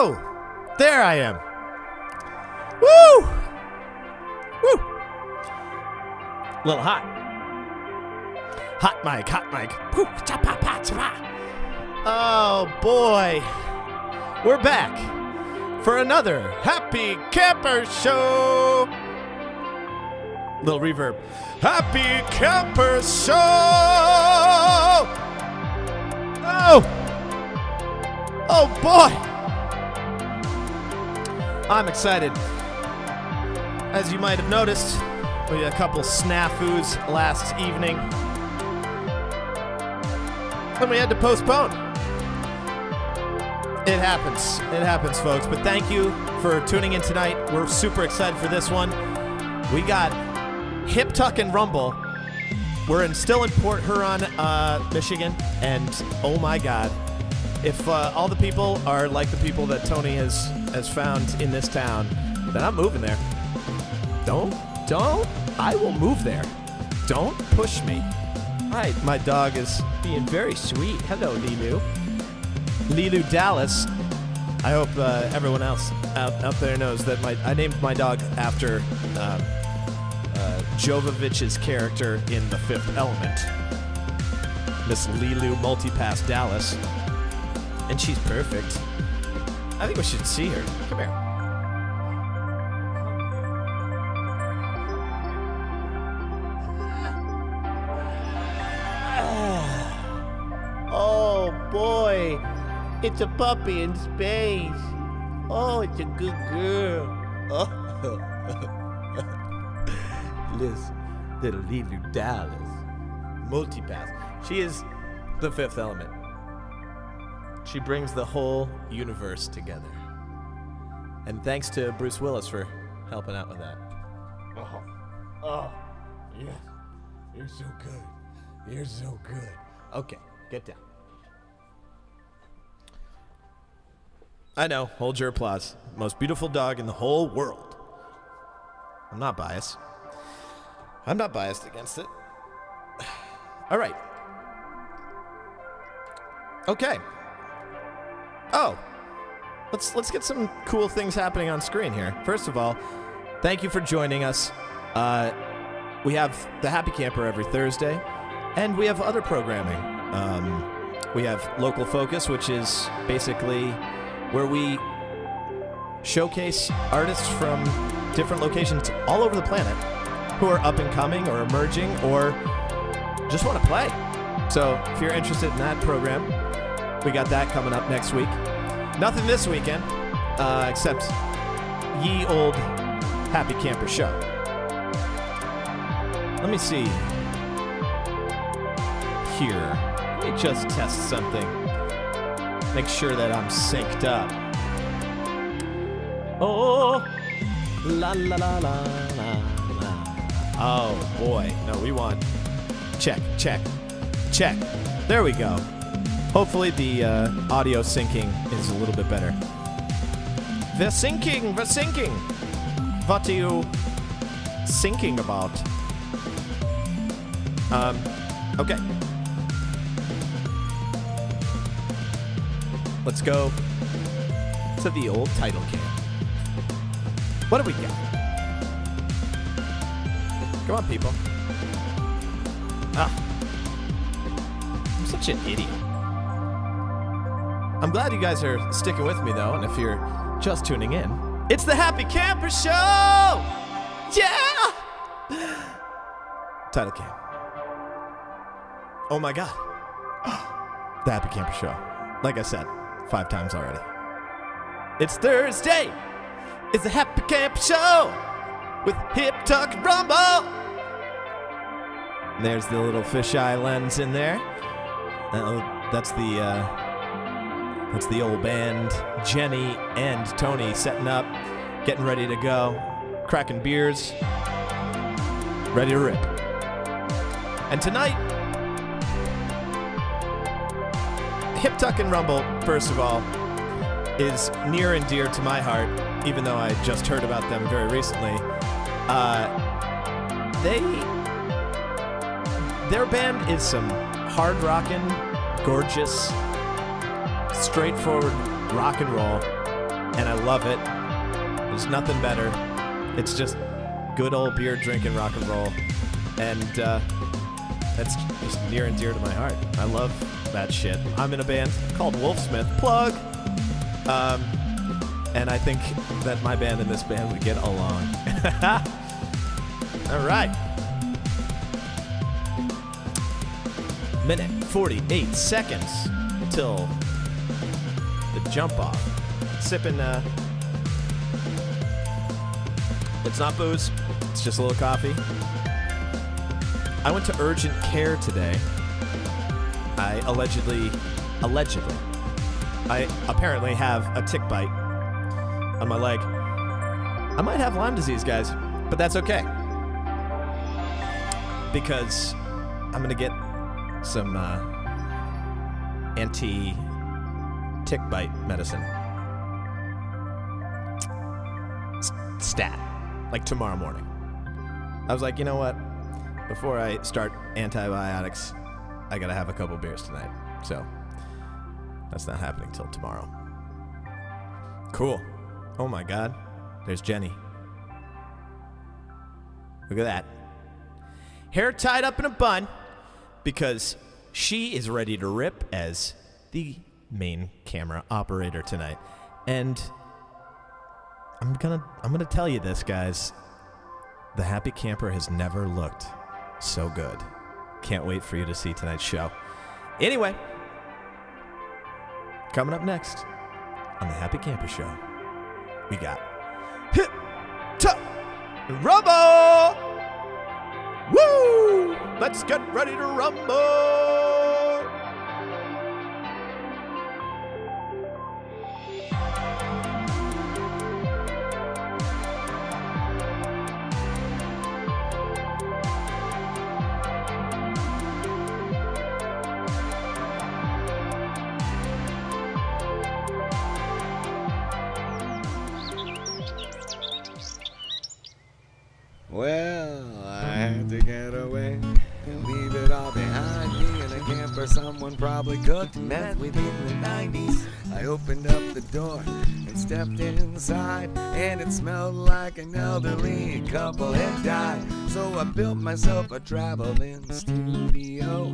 Oh, there I am. Woo! Woo! Little hot. Hot mic, hot mic. Oh, boy. We're back for another Happy Camper Show. Little reverb. Happy Camper Show! Oh! Oh, boy! I'm excited. As you might have noticed, we had a couple snafus last evening. And we had to postpone. It happens. It happens, folks. But thank you for tuning in tonight. We're super excited for this one. We got Hip Tuck and Rumble. We're still in Port Huron, Michigan. And oh my God, if all the people are like the people that Tony has found in this town, then I'm moving there. Don't. I will move there. Don't push me. All right, my dog is being very sweet. Hello, Lilu. Lilu Dallas. I hope everyone else out there knows that I named my dog after Jovovich's character in The Fifth Element, Miss Lilu Multipass Dallas. And she's perfect. I think we should see her. Come here. Oh, boy. It's a puppy in space. Oh, it's a good girl. Oh. Little Lilu Dallas. Multipass. She is the Fifth Element. She brings the whole universe together. And thanks to Bruce Willis for helping out with that. Oh, yes. You're so good. You're so good. Okay, get down. I know, hold your applause. Most beautiful dog in the whole world. I'm not biased. I'm not biased against it. All right. Okay. Oh, let's get some cool things happening on screen here. First of all, thank you for joining us. We have the Happy Camper every Thursday, and we have other programming. We have Local Focus, which is basically where we showcase artists from different locations all over the planet who are up and coming or emerging or just want to play. So if you're interested in that program, we got that coming up next week. Nothing this weekend, except ye old Happy Camper Show. Let me see here. Let me just test something. Make sure that I'm synced up. Oh, la la la la la la. Oh boy, no, we want check. There we go. Hopefully the audio syncing is a little bit better. We're syncing. What are you syncing about? Okay. Let's go to the old title cam. What do we got? Come on, people. I'm such an idiot. I'm glad you guys are sticking with me, though, and if you're just tuning in, it's the Happy Camper Show! Yeah! Title cam. Oh my God. The Happy Camper Show. Like I said, 5 times already. It's Thursday! It's the Happy Camper Show! With Hip Tuck Rumble! There's the little fisheye lens in there. That's the old band, Jenny and Tony setting up, getting ready to go, cracking beers, ready to rip. And tonight, Hip Tuck and Rumble, first of all, is near and dear to my heart, even though I just heard about them very recently. Their band is some hard rockin', gorgeous, straightforward rock and roll and I love it. There's nothing better. It's just good old beer drinking rock and roll, and that's just near and dear to my heart. I love that shit. I'm in a band called Wolfsmith. Plug! And I think that my band and this band would get along. All right. Minute 48 seconds till the jump off. Sipping, it's not booze, it's just a little coffee. I went to urgent care today. I allegedly, I apparently have a tick bite on my leg. I might have Lyme disease, guys, but that's okay. Because I'm gonna get some anti-tick bite medicine. Stat. Like tomorrow morning. I was like, you know what? Before I start antibiotics, I gotta have a couple beers tonight. So, that's not happening till tomorrow. Cool. Oh my God. There's Jenny. Look at that. Hair tied up in a bun because she is ready to rip as the main camera operator tonight. And I'm gonna tell you this, guys. The Happy Camper has never looked so good. Can't wait for you to see tonight's show. Anyway, coming up next on the Happy Camper Show, we got Hip Tuck Rumble! Woo! Let's get ready to rumble! Well, I had to get away and leave it all behind me in a camper someone probably cooked meth with in the 90s. I opened up the door and stepped inside, and it smelled like an elderly couple had died. So I built myself a traveling studio.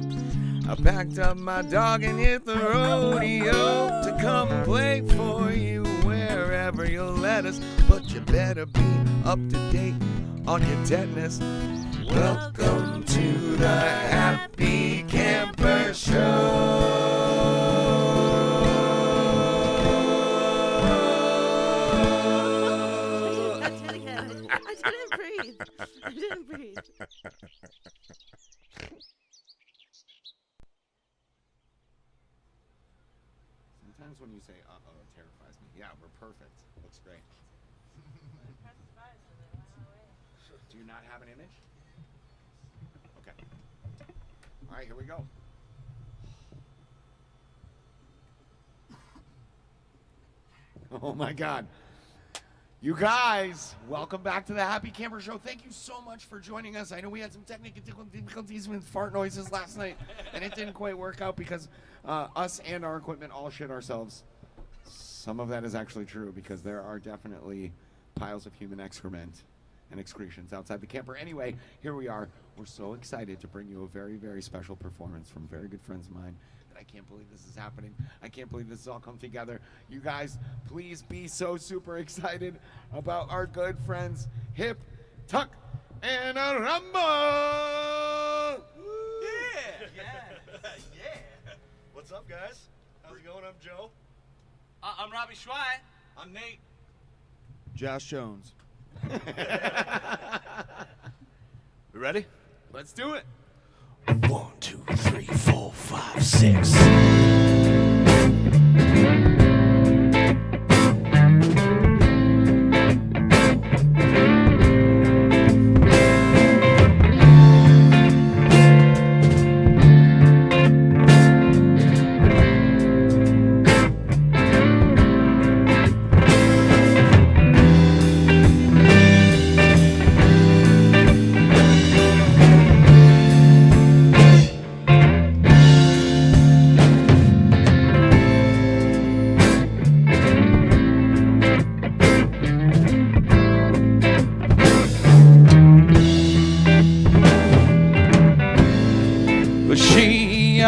I packed up my dog and hit the rodeo to come play for you wherever you'll let us. But you better be up to date on your tetanus. Welcome to the Happy Camper Show. I did it again. I didn't breathe. I didn't breathe. Sometimes when you say uh-oh, it terrifies me. Yeah, we're perfect. Looks great. Do you not have an image? Okay. All right, here we go. Oh my God. You guys, welcome back to the Happy Camper Show. Thank you so much for joining us. I know we had some technical difficulties with fart noises last night, and it didn't quite work out because us and our equipment all shit ourselves. Some of that is actually true because there are definitely piles of human excrement and excretions outside the camper. Anyway, here we are. We're so excited to bring you a very, very special performance from very good friends of mine. I can't believe this is happening. I can't believe this has all come together. You guys, please be so super excited about our good friends, Hip, Tuck, and a Rumble! Yeah! Yeah! What's up, guys? How's it going? I'm Joe. I'm Robbie Schwein. I'm Nate. Josh Jones. We ready? Let's do it. 1, 2, 3, 4, 5, 6.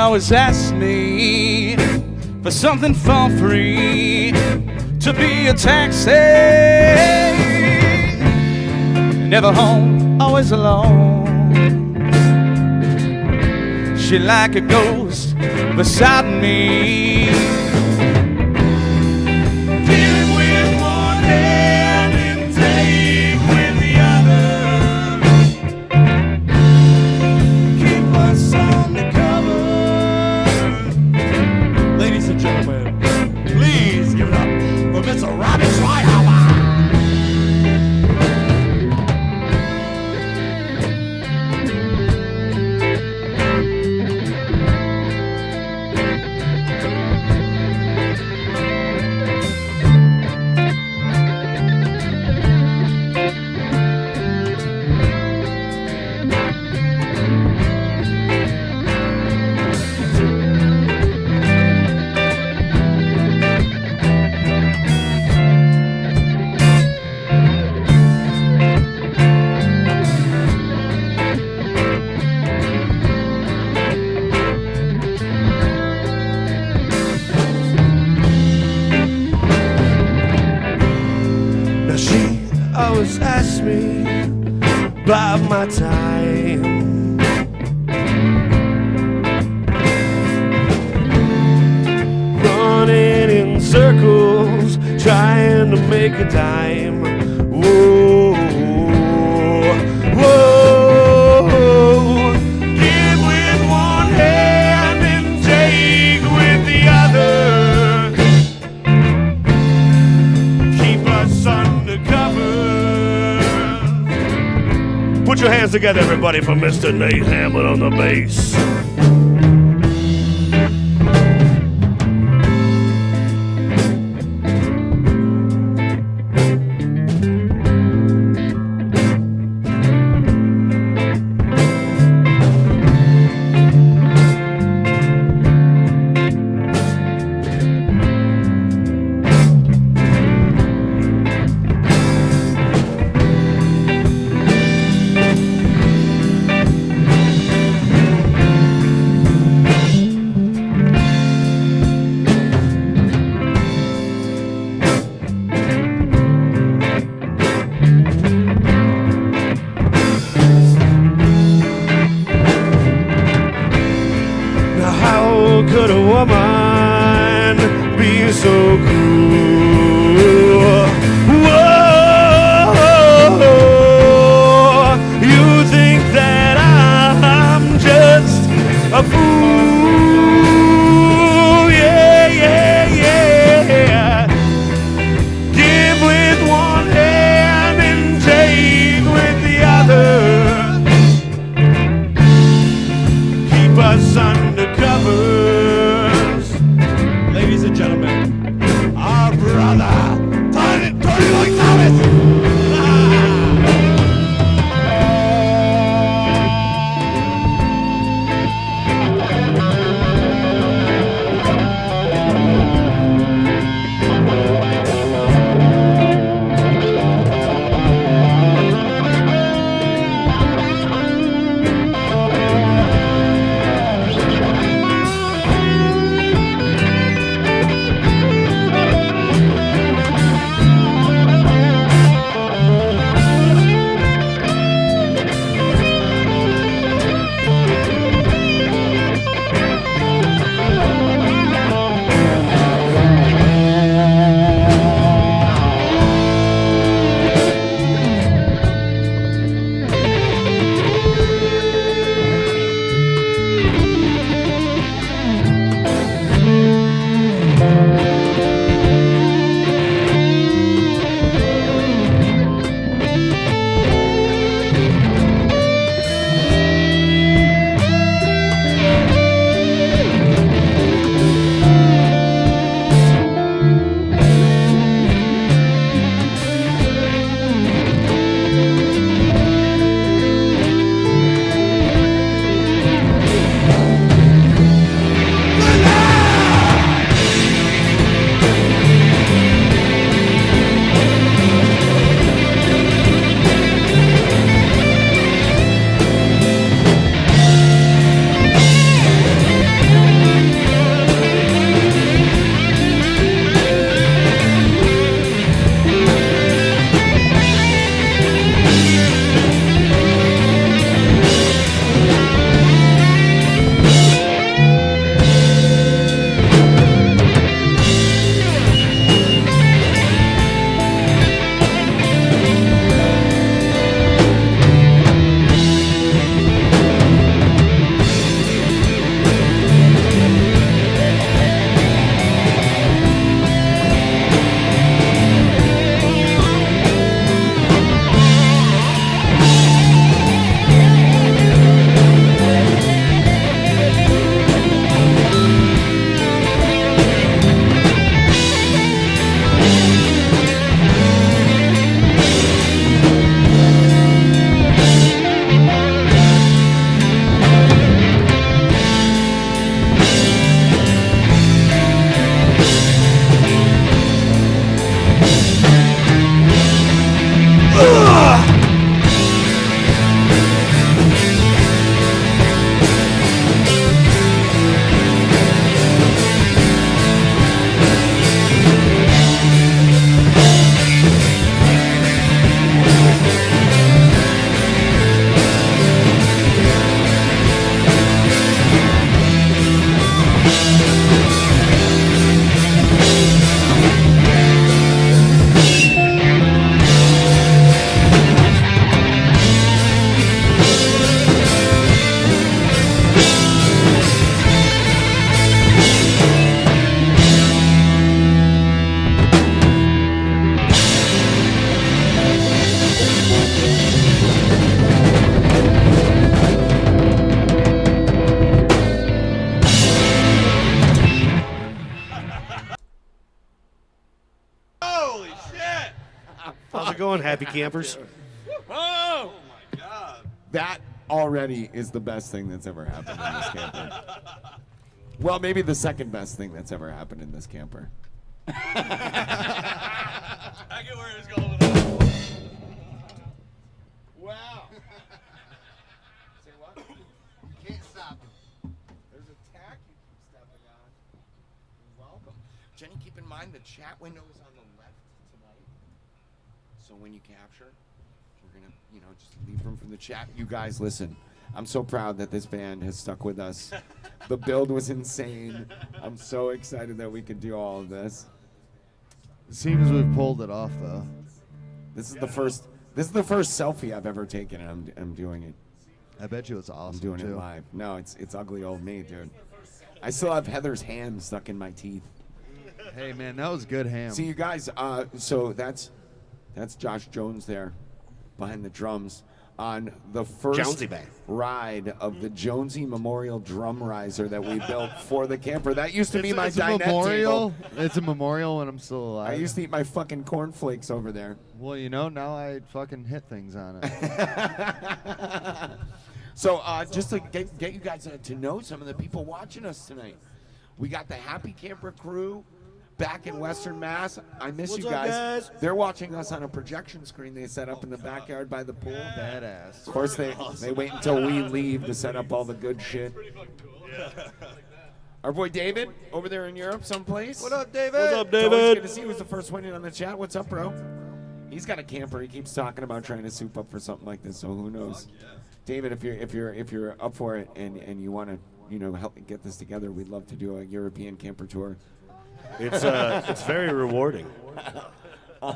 always ask me for something for free, to be a taxi. Never home, always alone. She like a ghost beside me. Give with one hand and take with the other. Keep us on the cover. Ladies and gentlemen, please give it up for Mr. Robbie Schweighauer. Always ask me about my time. Running in circles, trying to make a dime. Whoa, whoa. Give with one hand and take with the other. Keep us undercover. Put your hands together, everybody, for Mr. Nate Hammond on the bass. Could a woman be so cruel? Whoa, you think that I'm just a fool? Yeah, yeah, yeah. Give with one hand and take with the other. Keep us undercover. Ladies and gentlemen, our brother, Tony Lloyd Thomas. How's it going, happy campers? Oh my God! That already is the best thing that's ever happened in this camper. Well, maybe the second best thing that's ever happened in this camper. I get where he's going with that. Wow. Say what? You can't stop him. There's a tack you keep stepping on. You're welcome. Jenny, keep in mind the chat window is on the left tonight. So when you capture, we're going to, just leave room from the chat. You guys, listen. I'm so proud that this band has stuck with us. The build was insane. I'm so excited that we could do all of this. It seems we've pulled it off, though. This is the first selfie I've ever taken, and I'm doing it. I bet you it's awesome, I'm doing too. it live. No, it's ugly old me, dude. I still have Heather's ham stuck in my teeth. Hey, man, that was good ham. See, you guys, so that's Josh Jones there behind the drums on the first Jonesy band. ride of the Jonesy Memorial Drum Riser that we built for the camper. That used to be my it's a dinette memorial. table. It's a memorial when I'm still alive. I used to eat my fucking cornflakes over there. Well, now I fucking hit things on it. So just to get you guys to know some of the people watching us tonight, we got the Happy Camper crew back in Western Mass. I miss What's you up, guys. guys? They're watching us on a projection screen they set up in the backyard by the pool. Badass. Of course, they wait until we leave to set up all the good shit. Our boy David over there in Europe someplace. What up, David? What's up, It's always David? good to see you. He was the first one in on the chat. What's up, bro? He's got a camper. He keeps talking about trying to soup up for something like this. So who knows? David, if you're up for it and you want to help me get this together, we'd love to do a European camper tour. It's very rewarding. We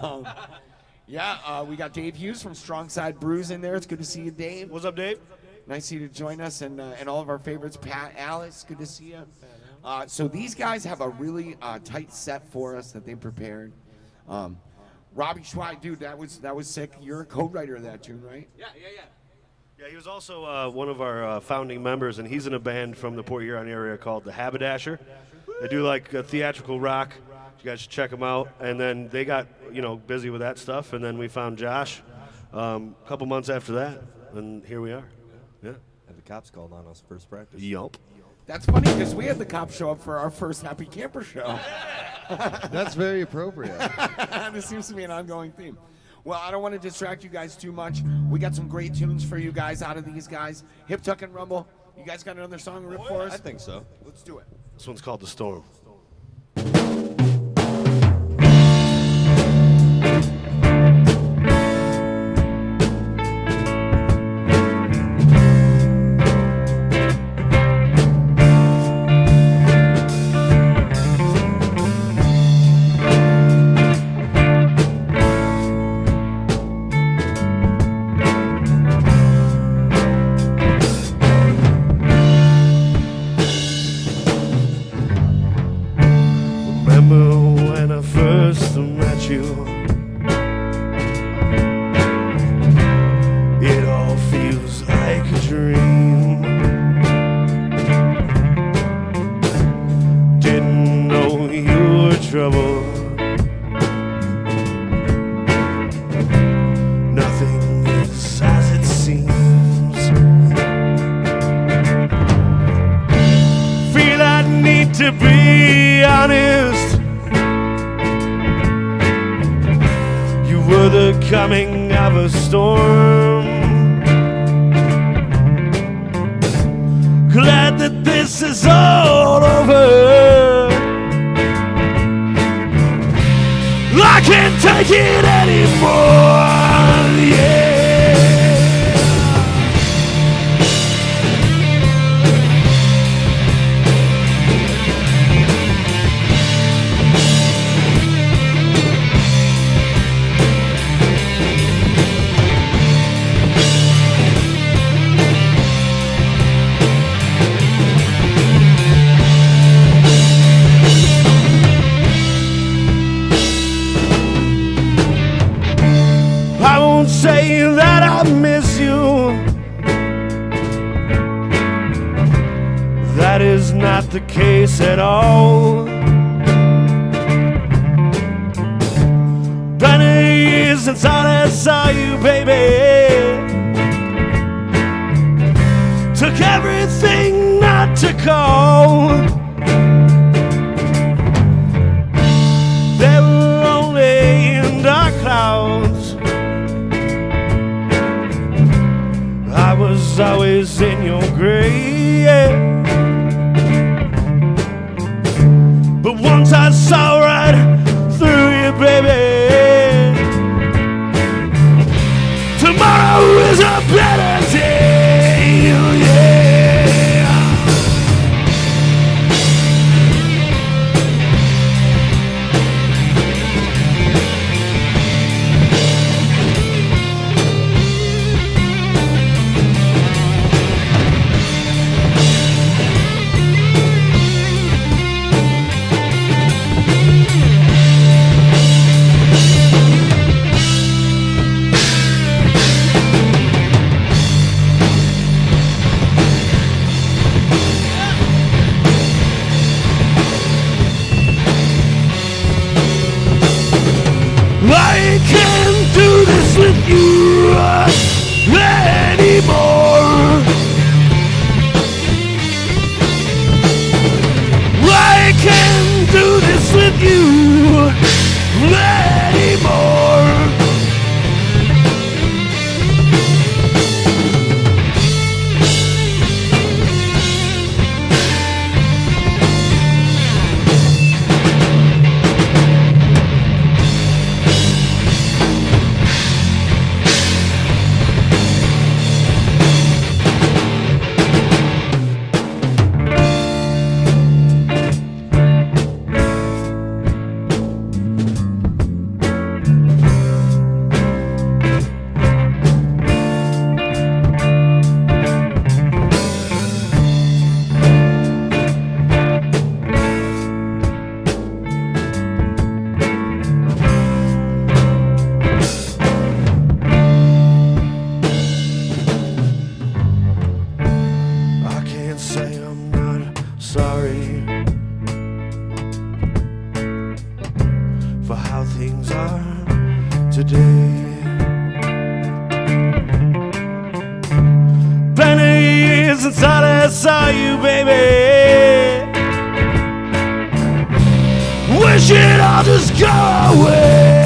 got Dave Hughes from Strong Side Brews in there. It's good to see you, Dave. What's up, Dave? Nice of you to join us, and all of our favorites, Pat, Alice, good to see you. So these guys have a really tight set for us that they prepared. Robbie Schweig, dude, that was sick. You're a co-writer of that tune, right? Yeah, he was also one of our founding members, and he's in a band from the Port Huron area called the Haberdasher. They do like theatrical rock. You guys should check them out. And then they got busy with that stuff, and then we found Josh a couple months after that, and here we are. Yeah. And the cops called on us first practice. Yup. That's funny because we had the cops show up for our first Happy Camper show. That's very appropriate. This seems to be an ongoing theme. Well, I don't want to distract you guys too much. We got some great tunes for you guys out of these guys. Hip Tuck and Rumble. You guys got another song to rip for us? I think so. Let's do it. This one's called The Storm. It all feels like a dream. Didn't know you were trouble. Nothing is as it seems. Feel I need to be honest. Were the coming of a storm. Glad that this is all over. I can't take it anymore. Yeah. Say that I miss you. That is not the case at all. Been a year since I you, baby. Took everything not to call. They were only in dark clouds. I was always in your grave. But once I saw right through you, baby. Tomorrow is a better day, yeah. I can't do this with you anymore. I can't do this with you anymore. I can't say I'm not sorry for how things are today. Been a year since I last saw you, baby. Wish it all just go away.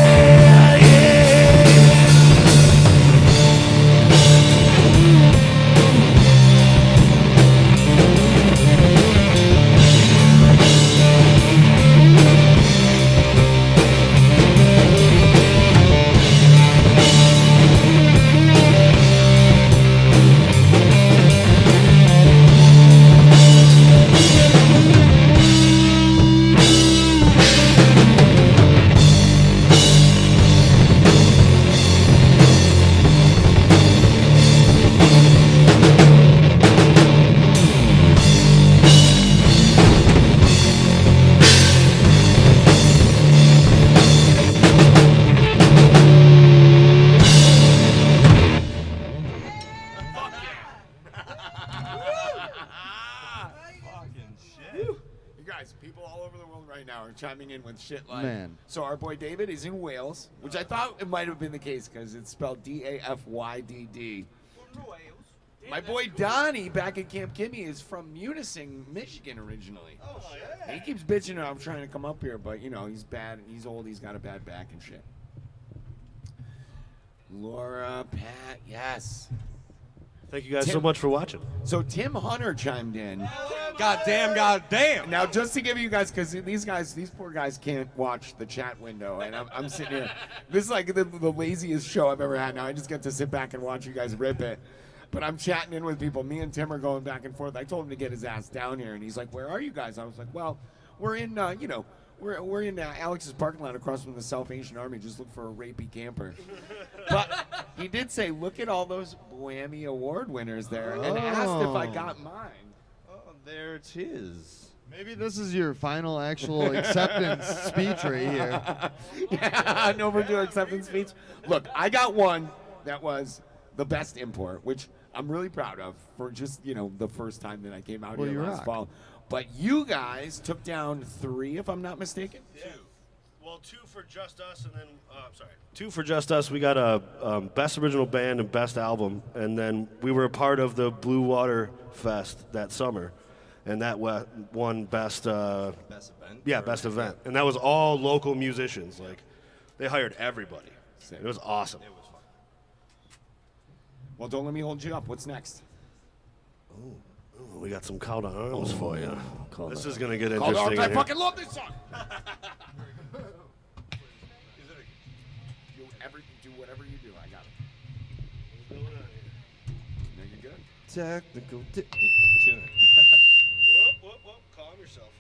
People all over the world right now are chiming in with shit like. Man. So our boy David is in Wales, which I thought it might have been the case because it's spelled Dafydd. My boy Donnie back at Camp Kimmy is from Munising, Michigan originally. Oh shit! He keeps bitching I'm trying to come up here, but you know he's bad. He's old. He's got a bad back and shit. Laura, Pat, yes. Thank you guys so much for watching. So Tim Hunter chimed in. Goddamn. Now, just to give you guys, because these poor guys can't watch the chat window, and I'm sitting here. This is like the laziest show I've ever had. Now I just get to sit back and watch you guys rip it. But I'm chatting in with people. Me and Tim are going back and forth. I told him to get his ass down here, and he's like, "Where are you guys?" I was like, "Well, we're in, we're in Alex's parking lot across from the South Asian Army. Just look for a rapey camper." But he did say, "Look at all those Whammy Award winners there," and asked if I got mine. Oh, there it is. Maybe this is your final actual acceptance speech right here. Yeah, an overdue acceptance speech. Look, I got one that was the best import, which I'm really proud of for just, the first time that I came out here last fall. But you guys took down 3, if I'm not mistaken. 2. Well, Well, two for just us, and then two for just us. We got a best original band and best album, and then we were a part of the Blue Water Fest that summer, and that won best. Best event? Yeah, best event, and that was all local musicians. Like, they hired everybody. Sick. It was awesome. It was fun. Well, don't let me hold you up. What's next? Ooh, we got some call to arms for you. This is gonna get Call to interesting. Arms. I in here. fucking love this song. Do whatever you do. I got it. What's going on here? No, you're good. Technical tune. Whoop, calm yourself.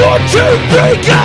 One, two, three, go!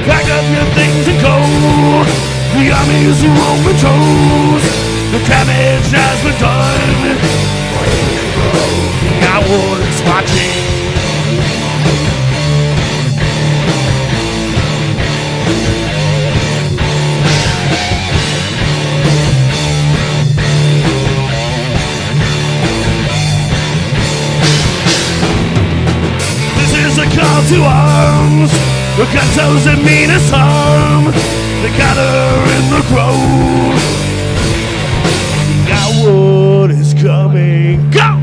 Pack up your things and go. The army's overtoes. The damage has been done. The outward's watching. This is a call to arms. Against those that mean us harm. They gather in the grove. The outward is coming. Go!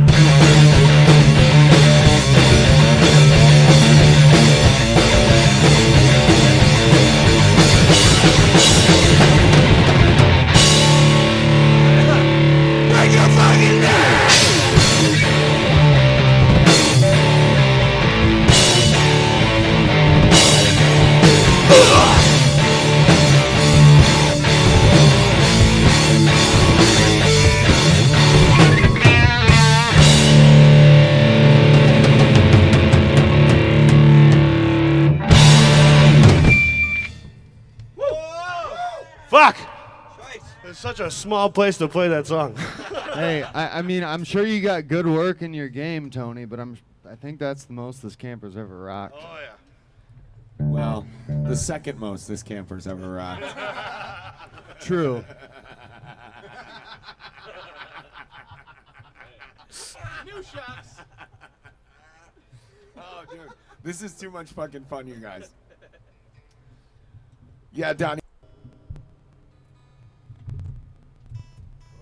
Bring your fucking knife! Fuck! It's such a small place to play that song. Hey, I mean, I'm sure you got good work in your game, Tony, but I think that's the most this camper's ever rocked. Oh, yeah. Well, the second most this camper's ever rocked. True. New shots. Oh, dude, this is too much fucking fun, you guys. Yeah, Donnie.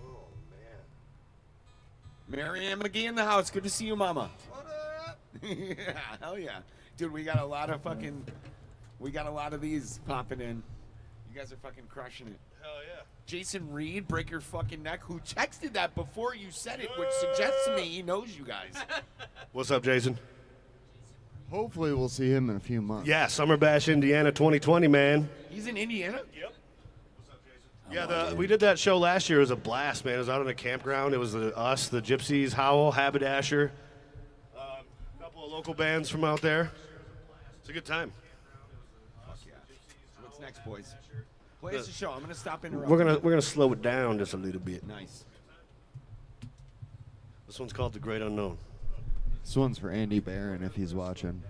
Oh man. Mary Ann McGee in the house. Good to see you, Mama. What up? Yeah, hell yeah. Dude, we got a lot of these popping in. You guys are fucking crushing it. Hell yeah. Jason Reed, Break Your Fucking Neck, who texted that before you said it, which suggests to me he knows you guys. What's up, Jason? Hopefully we'll see him in a few months. Yeah, Summer Bash Indiana 2020, man. He's in Indiana? Yep. Yeah, we did that show last year. It was a blast, man. It was out on a campground. It was us, the Gypsies, Howl, Haberdasher, a couple of local bands from out there. It's a good time. Fuck yeah. What's next, boys? Play us a show. I'm gonna stop interrupting. We're gonna slow it down just a little bit. Nice. This one's called The Great Unknown. This one's for Andy Barron if he's watching.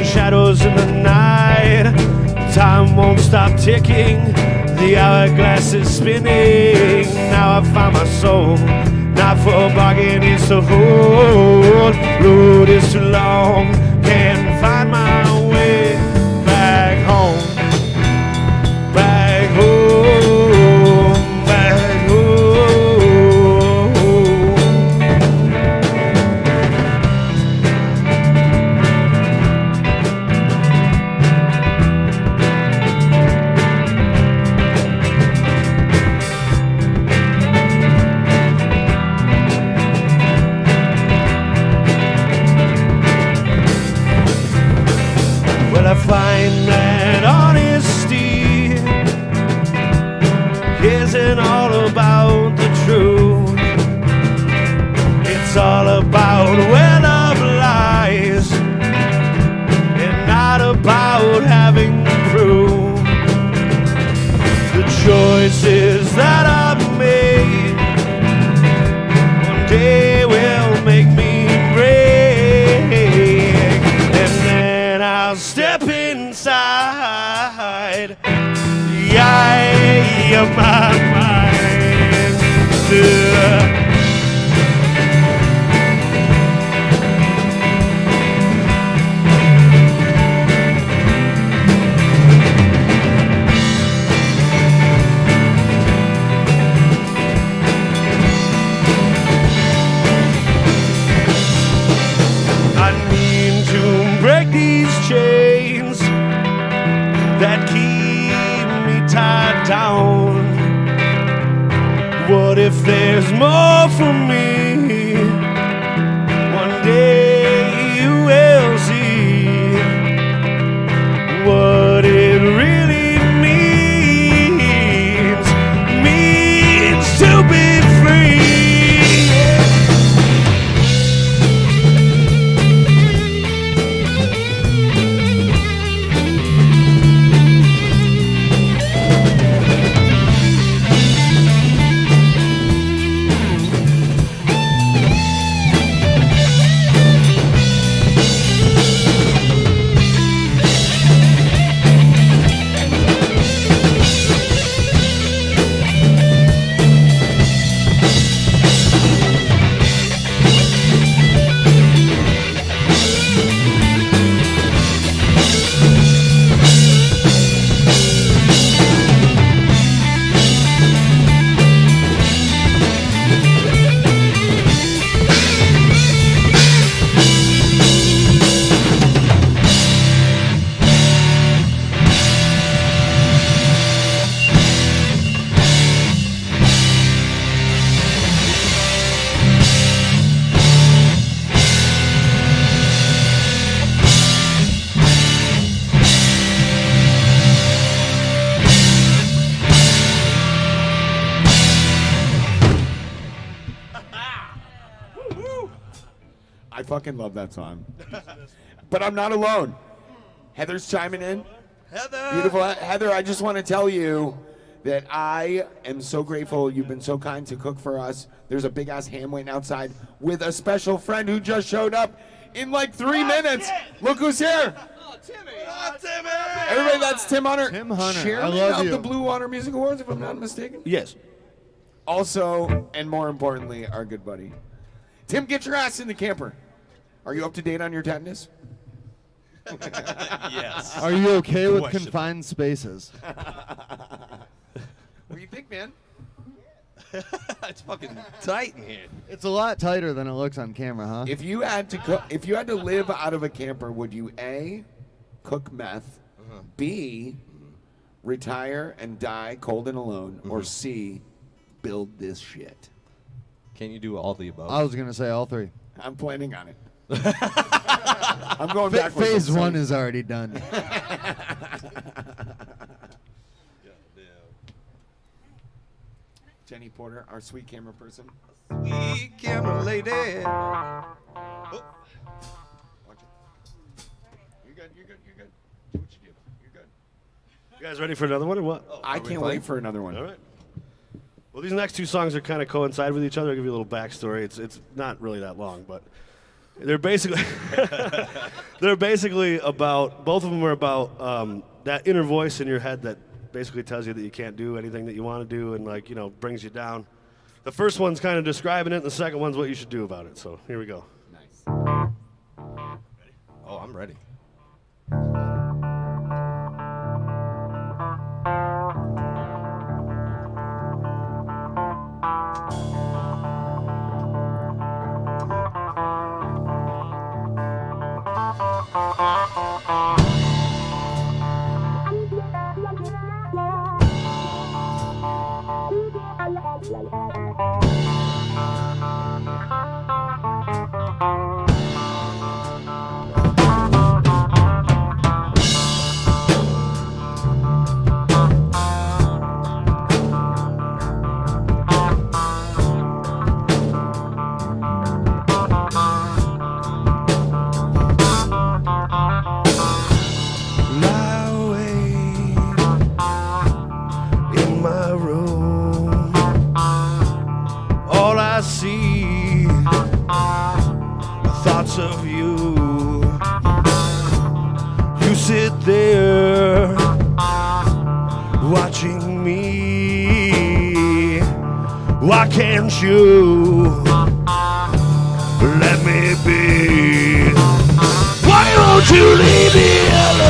Shadows in the night. Time won't stop ticking. The hourglass is spinning. Now I find my soul. Not for a bargain, it's to hold. Road is too long. Can't find my way back home. Back home. Back home. I find that honesty isn't all about the truth. It's all about where love lies of my mind. I mean to break these chains that keep me tied down. What if there's more for me? One day you will see what it really means to be free. I fucking love that song. But I'm not alone. Heather's chiming in. Heather! Beautiful Heather, I just want to tell you that I am so grateful you've been so kind to cook for us. There's a big ass ham waiting outside with a special friend who just showed up in like 3 minutes. Look who's here. Timmy! Everybody, that's Tim Hunter. Tim Hunter, Chairman I love of you. the Blue Water Music Awards, if I'm not mistaken. Yes. Also, and more importantly, our good buddy. Tim, get your ass in the camper. Are you up to date on your tetanus? Yes. Are you okay with Question. confined spaces? What do you think, man? It's fucking tight in here. It's a lot tighter than it looks on camera, huh? If you had to live out of a camper, would you A, cook meth, B, retire and die cold and alone, or C, build this shit? Can you do all the above? I was gonna say all three. I'm planning on it. I'm going back. Phase one is already done. Jenny Porter, our sweet camera person. Sweet camera lady. Watch it. You're good. Do what you do. You're good. You guys ready for another one or what? I can't wait for another one. All right. Well, these next two songs are kind of coincide with each other. I'll give you a little backstory. It's not really that long, but they're basically about, both of them are about that inner voice in your head that basically tells you that you can't do anything that you want to do and, like, you know, brings you down. The first one's kind of describing it, and the second one's what you should do about it. So here we go. Nice. Oh, I'm ready. Lie awake in my room. All I see are thoughts of you. You sit there watching me. Why can't you let me be? Why won't you leave me alone?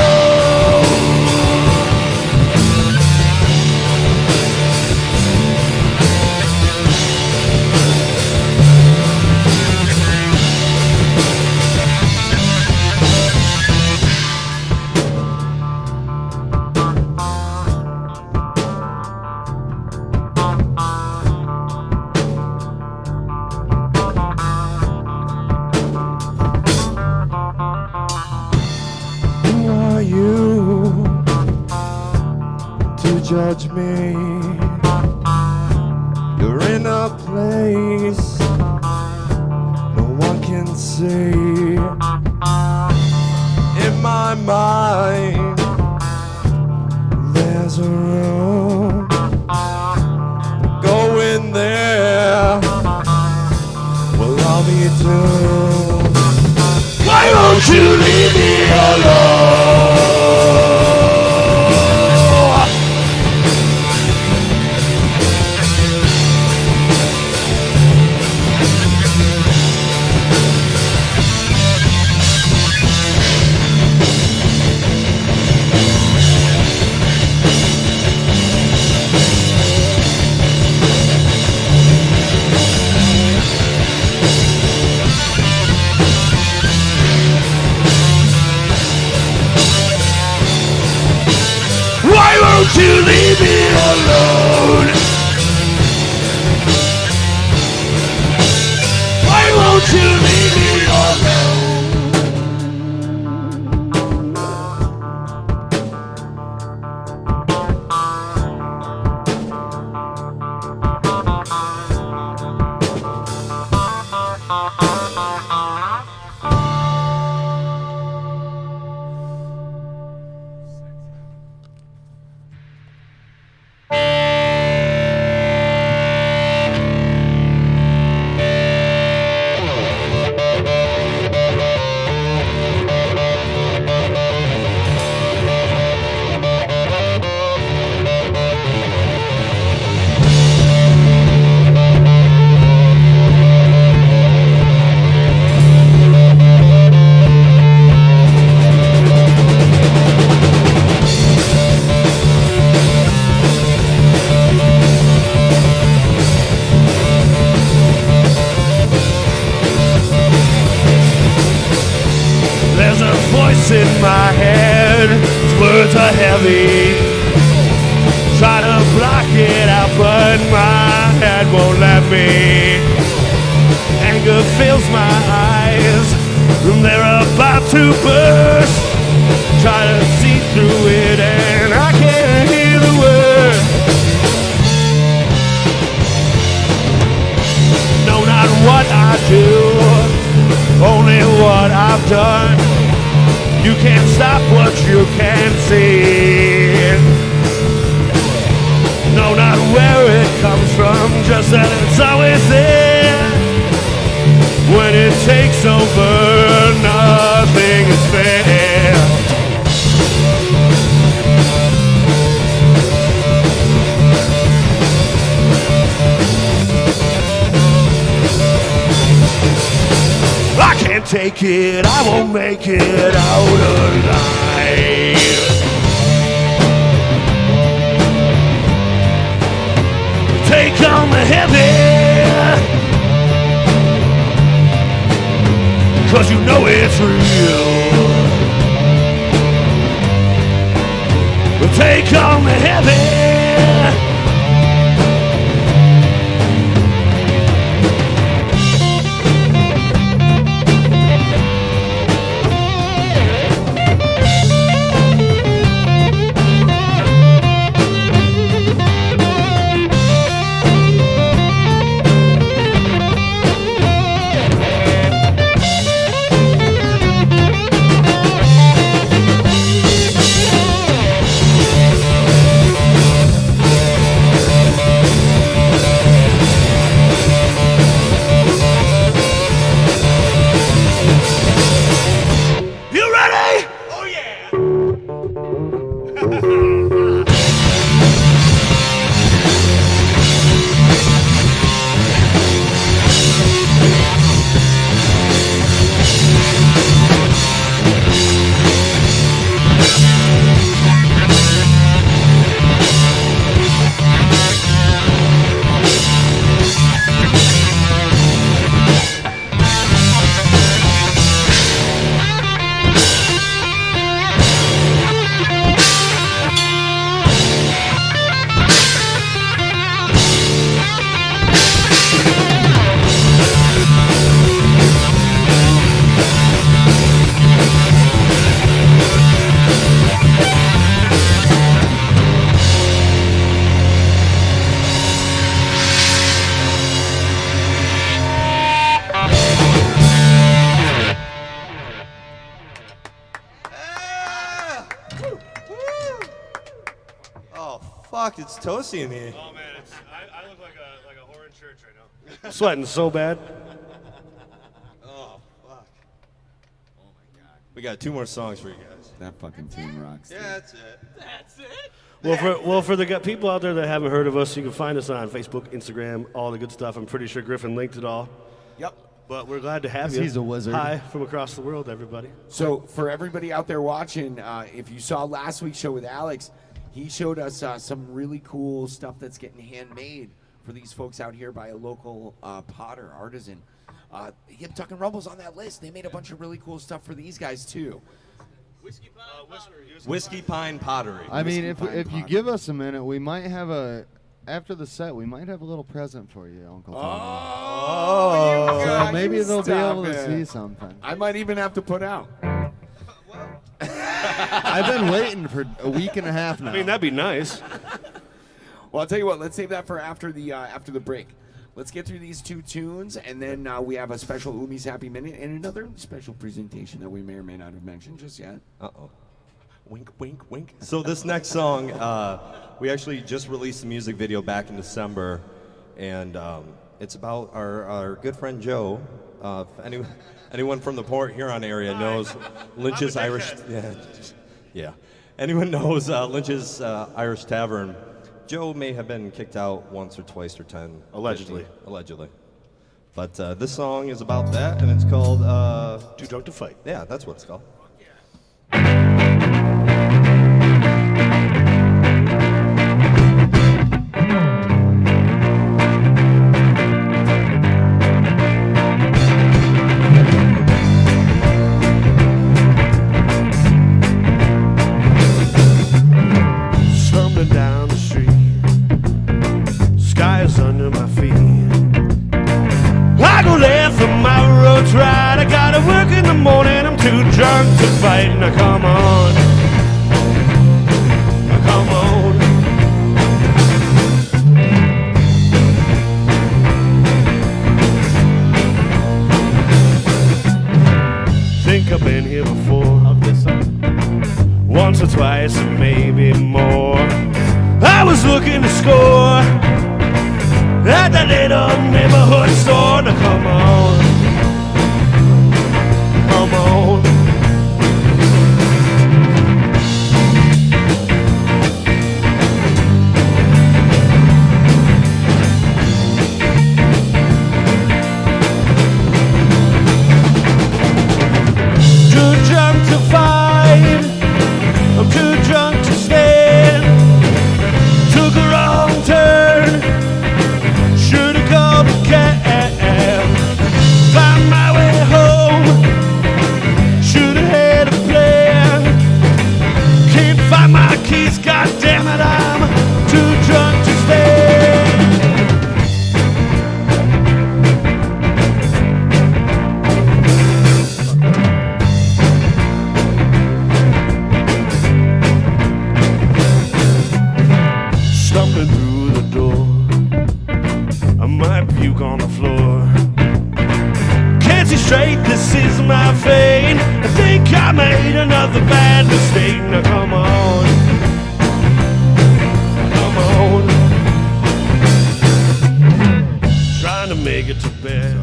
Who are you to judge me? You're in a place no one can see. In my mind, there's a room. Go in there, well, I'll be doomed. Why won't you leave me alone? Why won't you leave me alone? Why won't you leave me alone? There's a voice in my head, its words are heavy. Try to block it out, but my head won't let me. Anger fills my eyes, and they're about to burst. Try to see through it, and I can't hear the word. No, not what I do, only what I've done. You can't stop what you can't see. No, not where it comes from, just that it's always there. When it takes over, nothing is fair. I can't take it, I won't make it out alive. Take on the heavy, 'cause you know it's real. Take on the heavy. fuck, it's toasty in here. Oh man, I look like a whore in church right now. I'm sweating so bad. Oh, fuck. Oh my god. We got 2 more songs for you guys. That fucking tune rocks. Yeah, that's it. Well, for the people out there that haven't heard of us, you can find us on Facebook, Instagram, all the good stuff. I'm pretty sure Griffin linked it all. Yep. But we're glad to have 'Cause you. he's a wizard. Hi from across the world, everybody. So for everybody out there watching, if you saw last week's show with Alex, he showed us some really cool stuff that's getting handmade for these folks out here by a local potter artisan. Hip Tuck and Rumble's on that list. They made a bunch of really cool stuff for these guys too. Whiskey Pine Pottery. I mean, if Pine you Pottery. give us a minute, we might have after the set, we might have a little present for you, Uncle Tom. Oh, So maybe they'll be able to it. see something. I might even have to put out. I've been waiting for a week and a half now. I mean, that'd be nice. Well, I'll tell you what. Let's save that for after the break. Let's get through these 2 tunes, and then we have a special Humi's Happy Minute and another special presentation that we may or may not have mentioned just yet. Uh-oh. Wink, wink, wink. So this next song, we actually just released the music video back in December, and it's about our good friend Joe. If anyone from the Port Huron area knows Lynch's Irish... Yeah. Anyone knows Lynch's Irish Tavern, Joe may have been kicked out once or twice or 10. Allegedly. 15, allegedly. But this song is about that, and it's called... Too drunk to fight. Yeah, that's what it's called. Stumbling down the street, sky is under my feet. I go left on my road's right. I gotta work in the morning. I'm too drunk to fight. Now come on, now come on. Think I've been here before. Once or twice, and maybe more. I was looking to score at that little neighborhood store. Now come on, come on. Too drunk to fight, I'm too drunk to stand. Took a wrong turn, should've called a cab. Found my way home, should've had a plan. Can't find my keys, goddammit, I'm too drunk to stand. Stumbling through the door, I might puke on the floor. Can't see straight, this is my fate. I think I made another bad mistake. Now come on, come on. Trying to make it to bed.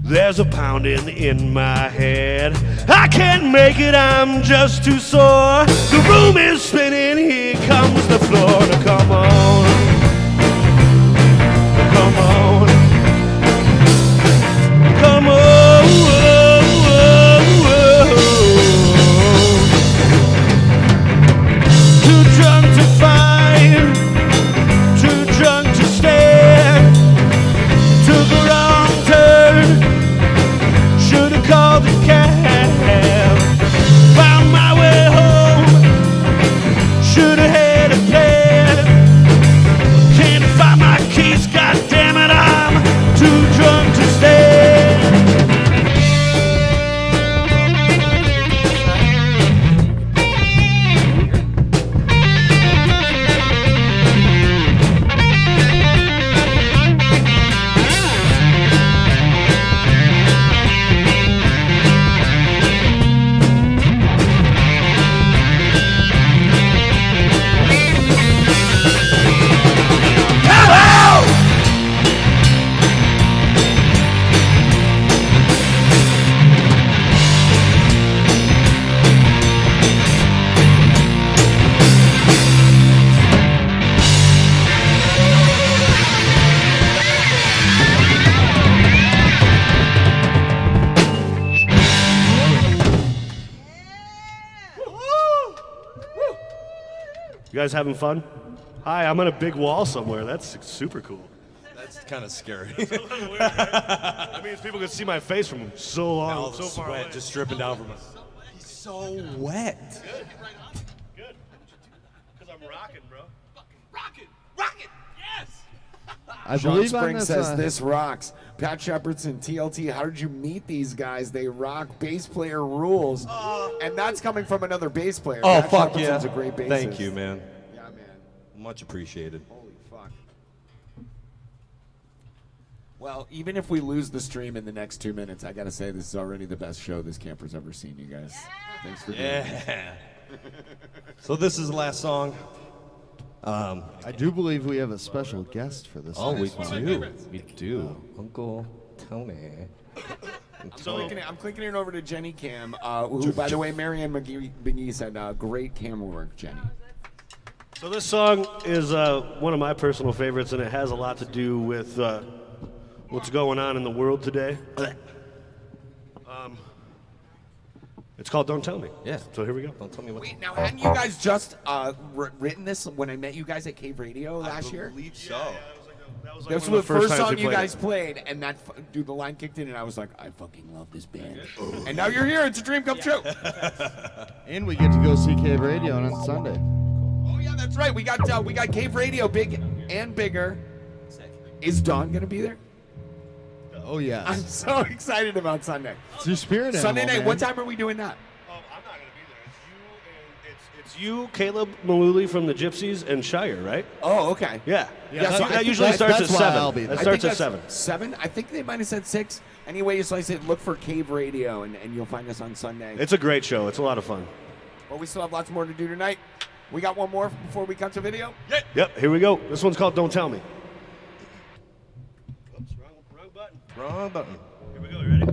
There's a pounding in my head. I can't make it, I'm just too sore. The room is spinning, here comes the floor. Now come on, come on, come on. Too drunk to fight, too drunk to stand. Took a wrong turn, should've called a cab. Found my way home, should've had a plan. You guys having fun? Hi, I'm on a big wall somewhere. That's super cool. That's kind of scary. That means people can see my face from so long, All the so far away. sweat just dripping down from us. He's so wet. Good. Because I'm rocking, bro. Rocket! Rocket! Yes! I Sean believe on Spring this. says this rocks. Pat Shepardson, TLT, how did you meet these guys? They rock. Bass player rules. And that's coming from another bass player. Oh, Pat fuck yeah. Shepherdson's a great bassist. Thank you, man. Yeah, man. Much appreciated. Holy fuck. Well, even if we lose the stream in the next 2 minutes, I gotta say this is already the best show this camper's ever seen, you guys. Thanks for doing it. Yeah. So this is the last song. I do believe we have a special guest for this. Oh, we next one. do. We do. Uncle Tony. I'm clicking it over to Jenny Cam, who, by the way, Marianne McGee said, great camera work, Jenny. So this song is one of my personal favorites, and it has a lot to do with what's going on in the world today. It's called Don't Tell Me. Yeah. So here we go. Don't tell me what. Wait, now, hadn't you guys just written this when I met you guys at Cave Radio last year? I believe so. That was This one was of the first times song we you played guys it. played, and that dude, the line kicked in, and I was like, I fucking love this band. And now you're here. It's a dream come true. And we get to go see Cave Radio on Sunday. Oh yeah, that's right. We got Cave Radio, big and bigger. Is Dawn gonna be there? Oh yes. I'm so excited about Sunday. It's your spirit animal, Sunday night. man. What time are we doing that? Oh, I'm not gonna be there. It's you, Caleb Malooly from the Gypsies, and Shire, right? Oh, okay. Yeah. Yeah, so I that think usually starts at that's why 7. I'll be there. That I starts think at that's 7. 7? I think they might have said 6. Anyway, so I said look for Cave Radio, and you'll find us on Sunday. It's a great show. It's a lot of fun. But we still have lots more to do tonight. We got one more before we cut to video. Yep, here we go. This one's called Don't Tell Me. Oops, wrong button. Wrong button. Here we go. You ready?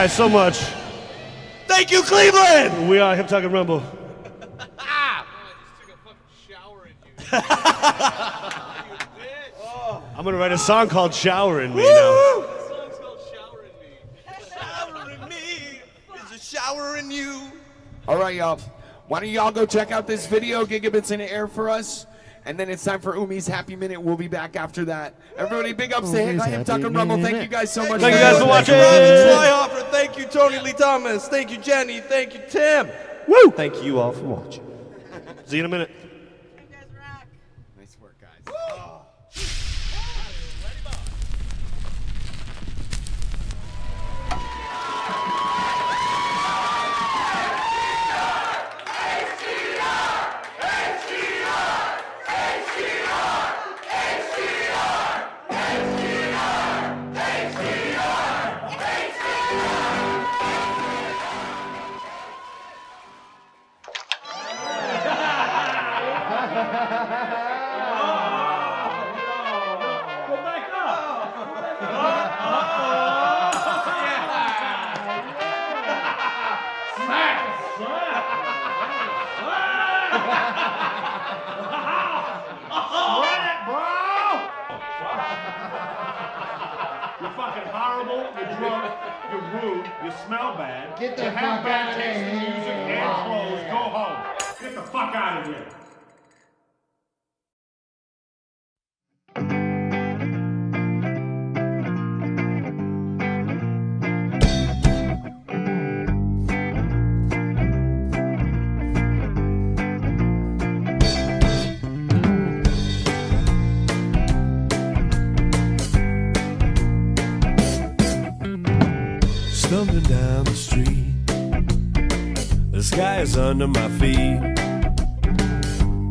guys so much. Thank you, Cleveland! We are Hip Talk and Rumble. I'm gonna write a song called Shower in Me now. Shower in me is a shower in you. All right, y'all. Why don't y'all go check out this video, Gigabits in the Air for us, and then it's time for Umi's Happy Minute. We'll be back after that. Everybody, big ups to Hip Talk and Rumble. Thank you guys so much. Thank you guys for watching. Robin Schleihoffer. Thank you, Tony Lee Thomas. Thank you, Jenny. Thank you, Tim. Woo! Thank you all for watching. See you in a minute. You guys rock. Nice work, guys. You're fucking horrible, you're drunk, you're rude, you smell bad. Get the you fuck have bad outta taste in here. music and clothes. Go home. Get the fuck out of here. Stumbling down the street, the sky is under my feet.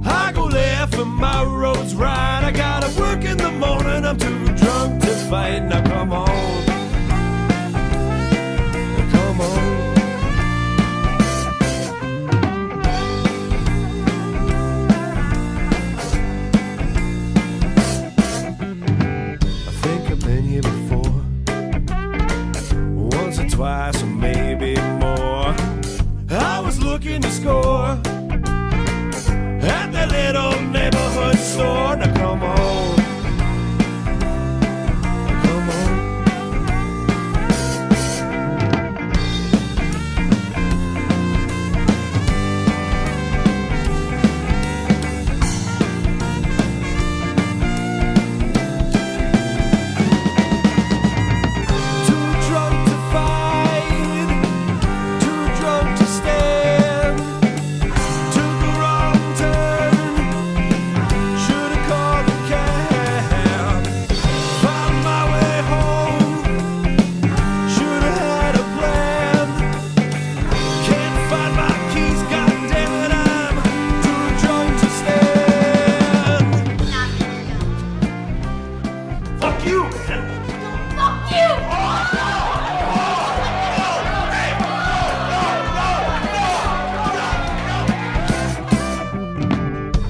I go left and my road's right. I gotta work in the morning, I'm too drunk to fight. Now come on, come on. I think I've been here before, once or twice or maybe more. I was looking to score at that little neighborhood store. Now come on, come on. Too drunk to fight, too drunk to stand. Took a wrong turn, should've called a cab. Found my way home, should've had a plan. Can't find my keys, goddammit, I'm too drunk to stand. Fuck you, man. Fuck you!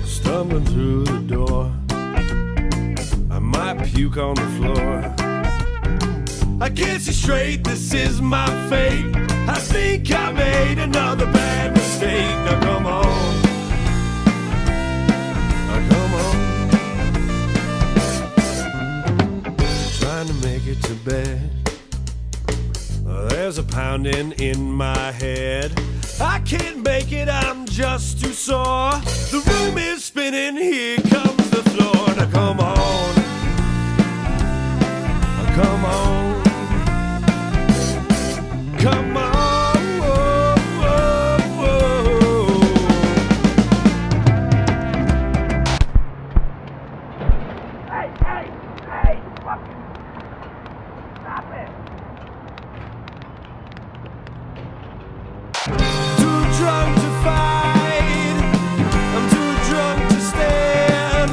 Stumbling through the door, I might puke on the floor. I can't see straight, this is my fate. I think I made another bad mistake. Now come on, come on. Trying to make it to bed, there's a pounding in my head. I can't make it, I'm just too sore. The room is spinning, here comes the floor. Now come on, come on, come on. Whoa, whoa, whoa. Too drunk to fight, I'm too drunk to stand.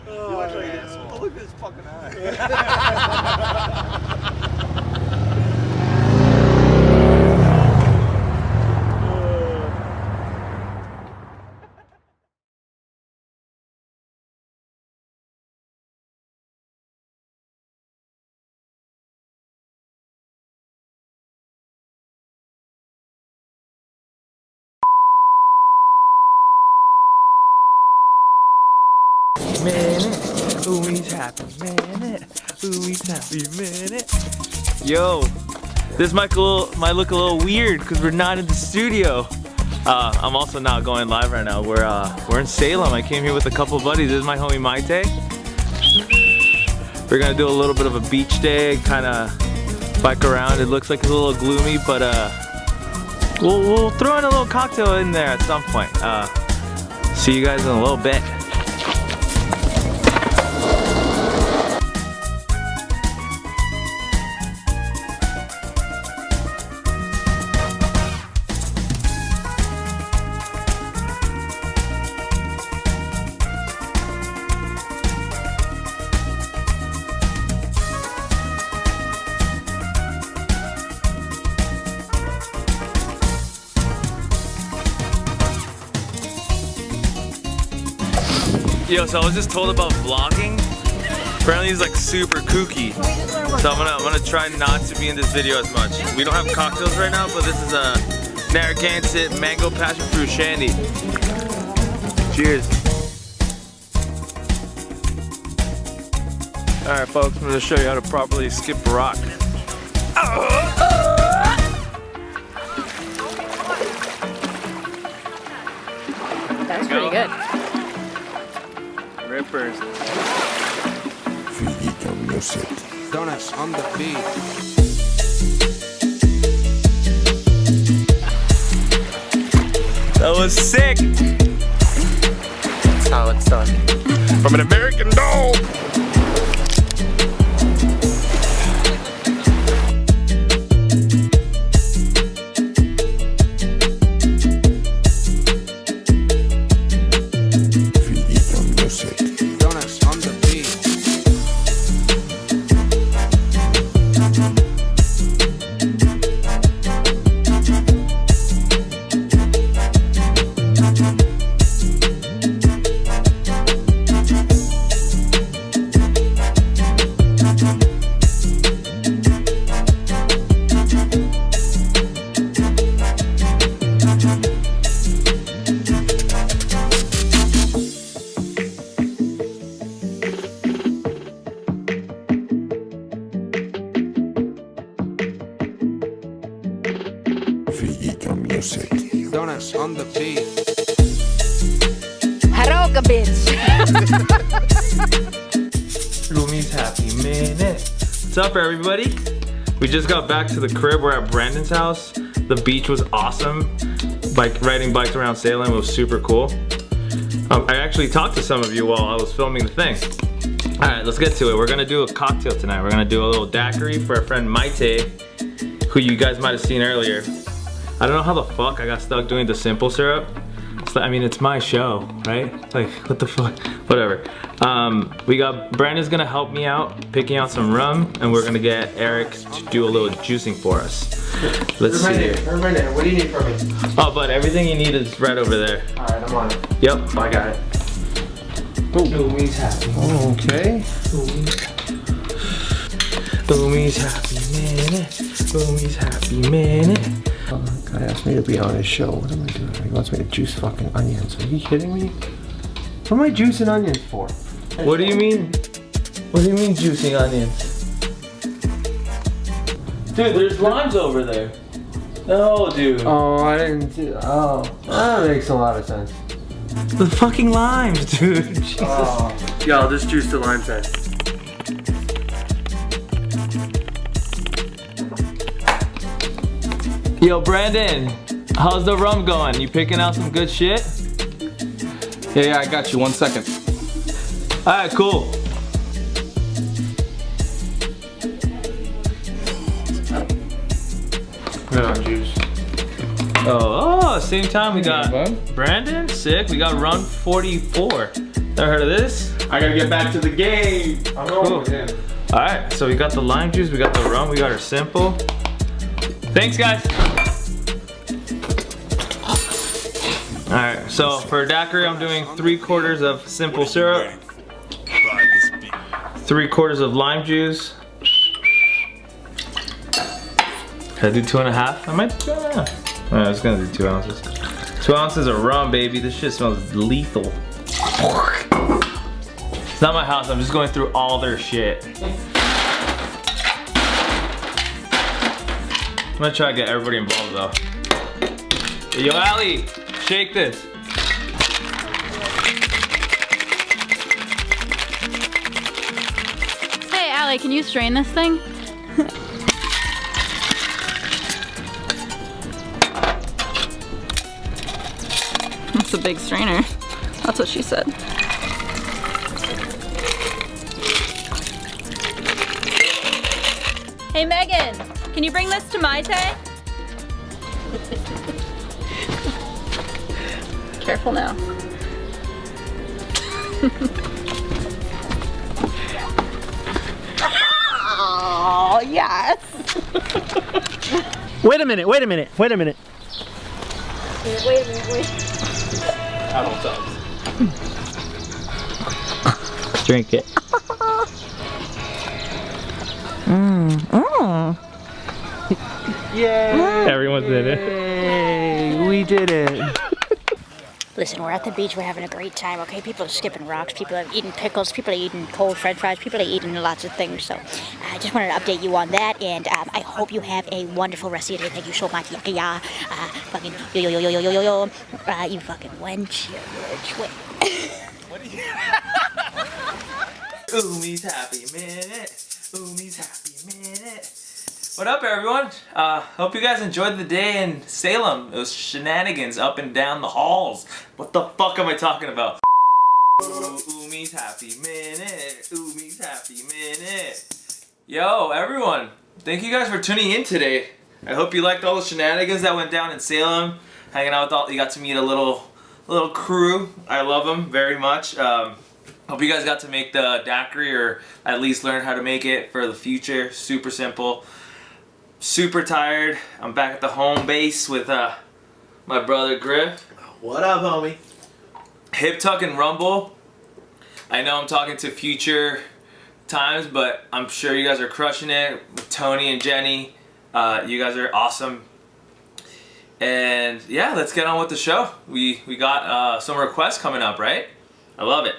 You look like an asshole. Look at his fucking eye. Minute, Humi's happy minute, Humi's happy minute. Yo, this might look a little weird because we're not in the studio. I'm also not going live right now. We're in Salem. I came here with a couple buddies. This is my homie Maite. We're gonna do a little bit of a beach day, kind of bike around. It looks like it's a little gloomy, but we'll throw in a little cocktail in there at some point. See you guys in a little bit. Yo, so I was just told about vlogging. Apparently he's like super kooky. So I'm gonna try not to be in this video as much. We don't have cocktails right now, but this is a Narragansett mango passion fruit shandy. Cheers. Alright folks, I'm gonna show you how to properly skip a rock. That's pretty good. Rippers. Donuts on the beat. That was sick. That's how it's done. From an American doll. Donuts on the beat. Donuts on the beat. Haroka, bitch. Humi's happy minute. What's up, everybody? We just got back to the crib. We're at Brandon's house. The beach was awesome. Riding bikes around Salem was super cool. I actually talked to some of you while I was filming the thing. All right, let's get to it. We're gonna do a cocktail tonight. We're gonna do a little daiquiri for our friend Maite, who you guys might have seen earlier. I don't know how the fuck I got stuck doing the simple syrup. I mean, it's my show, right? Like, what the fuck? Whatever. Brandon's gonna help me out picking out some rum, and we're gonna get Eric to do a little juicing for us. Let's see. Reminder, what do you need from me? Oh, but everything you need is right over there. Alright, I'm on it. Yep. I got it. Humi's happy. Oh, okay. Humi's happy minute. Humi's happy minute. Guy asked me to be on his show. What am I doing? He wants me to juice fucking onions. Are you kidding me? What am I juicing onions for? What do you mean? What do you mean juicing onions? Dude, there's limes over there. No, dude. Oh, I didn't do. Oh, that makes a lot of sense. The fucking limes, dude. Jesus. Oh. Yeah, I'll just juice the limes then. Yo, Brandon, how's the rum going? You picking out some good shit? Yeah, I got you. 1 second. Alright, cool. Good on juice. Oh, same time we got Brandon, sick. We got Run 44. Never heard of this? I gotta get back to the game. Cool. All right, so we got the lime juice, we got the rum, we got our simple. Thanks, guys. All right, so for a daiquiri, I'm doing 3/4 of simple syrup, 3/4 of lime juice. Can I do 2.5? I might do 2.5. I was gonna do 2 ounces. 2 ounces of rum, baby. This shit smells lethal. It's not my house, I'm just going through all their shit. I'm gonna try to get everybody involved though. Yo, Ali, shake this. Hey, Allie, can you strain this thing? That's a big strainer. That's what she said. Hey, Megan, can you bring this to my tay? Careful now. Oh, yes. Wait a minute, wait a minute, wait a minute. Wait a minute, wait. Adult times. Drink it. Yay! Everyone's in it. Yay! We did it. Listen, we're at the beach, we're having a great time, okay? People are skipping rocks, people are eating pickles, people are eating cold french fries, people are eating lots of things. So I just wanted to update you on that, and I hope you have a wonderful rest of your day. Thank you so much. Yeah, fucking yo. You fucking wench. What are you? Humi's happy minute. Humi's happy minute. What up, everyone? Hope you guys enjoyed the day in Salem. It was shenanigans up and down the halls. What the fuck am I talking about? Humi's happy minute. Humi's happy minute. Yo, everyone. Thank you guys for tuning in today. I hope you liked all the shenanigans that went down in Salem. Hanging out with all, you got to meet a little crew. I love them very much. Hope you guys got to make the daiquiri or at least learn how to make it for the future. Super simple. Super tired. I'm back at the home base with my brother Griff. What up, homie? Hip Tuck and Rumble. I know I'm talking to future times, but I'm sure you guys are crushing it with Tony and Jenny. You guys are awesome. And yeah, let's get on with the show. We got some requests coming up, right? I love it.